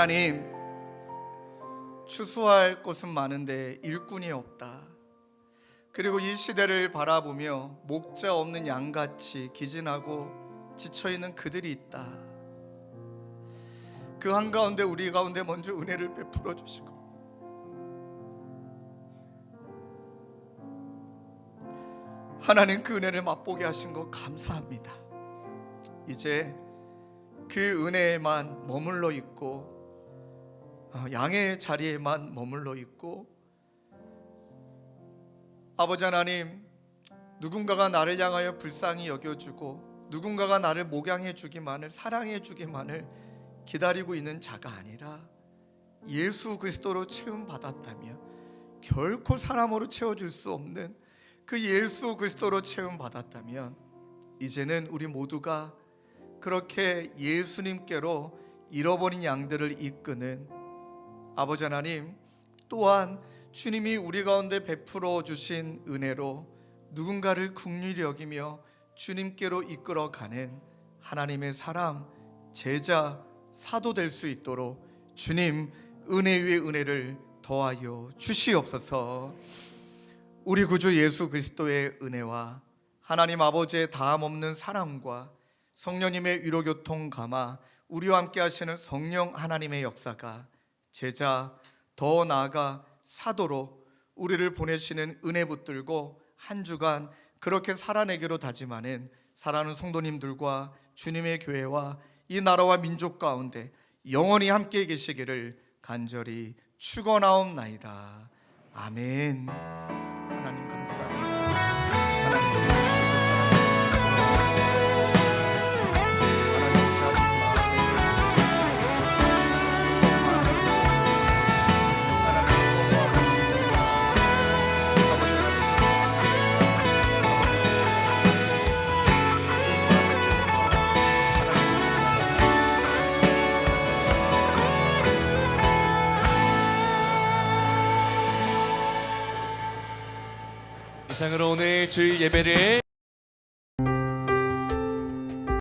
하나님, 추수할 곳은 많은데 일꾼이 없다. 그리고 이 시대를 바라보며 목자 없는 양같이 기진하고 지쳐있는 그들이 있다. 그 한가운데 우리 가운데 먼저 은혜를 베풀어 주시고 하나님, 그 은혜를 맛보게 하신 것 감사합니다. 이제 그 은혜에만 머물러 있고 양의 자리에만 머물러 있고, 아버지 하나님, 누군가가 나를 향하여 불쌍히 여겨주고 누군가가 나를 목양해 주기만을, 사랑해 주기만을 기다리고 있는 자가 아니라 예수 그리스도로 채움받았다며 결코 사람으로 채워줄 수 없는 그 예수 그리스도로 채움받았다면 이제는 우리 모두가 그렇게 예수님께로 잃어버린 양들을 이끄는 아버지 하나님, 또한 주님이 우리 가운데 베풀어 주신 은혜로 누군가를 긍휼히 여기며 주님께로 이끌어가는 하나님의 사람, 제자, 사도 될 수 있도록 주님 은혜 위에 은혜를 더하여 주시옵소서. 우리 구주 예수 그리스도의 은혜와 하나님 아버지의 다함없는 사랑과 성령님의 위로교통 감화, 우리와 함께 하시는 성령 하나님의 역사가 제자, 더 나아가 사도로 우리를 보내시는 은혜 붙들고 한 주간 그렇게 살아내기로 다짐하는 사랑하는 성도님들과 주님의 교회와 이 나라와 민족 가운데 영원히 함께 계시기를 간절히 축원하옵나이다. 아멘. 하나님 감사합니다. 하나님 이상으로 오늘 주일 예배를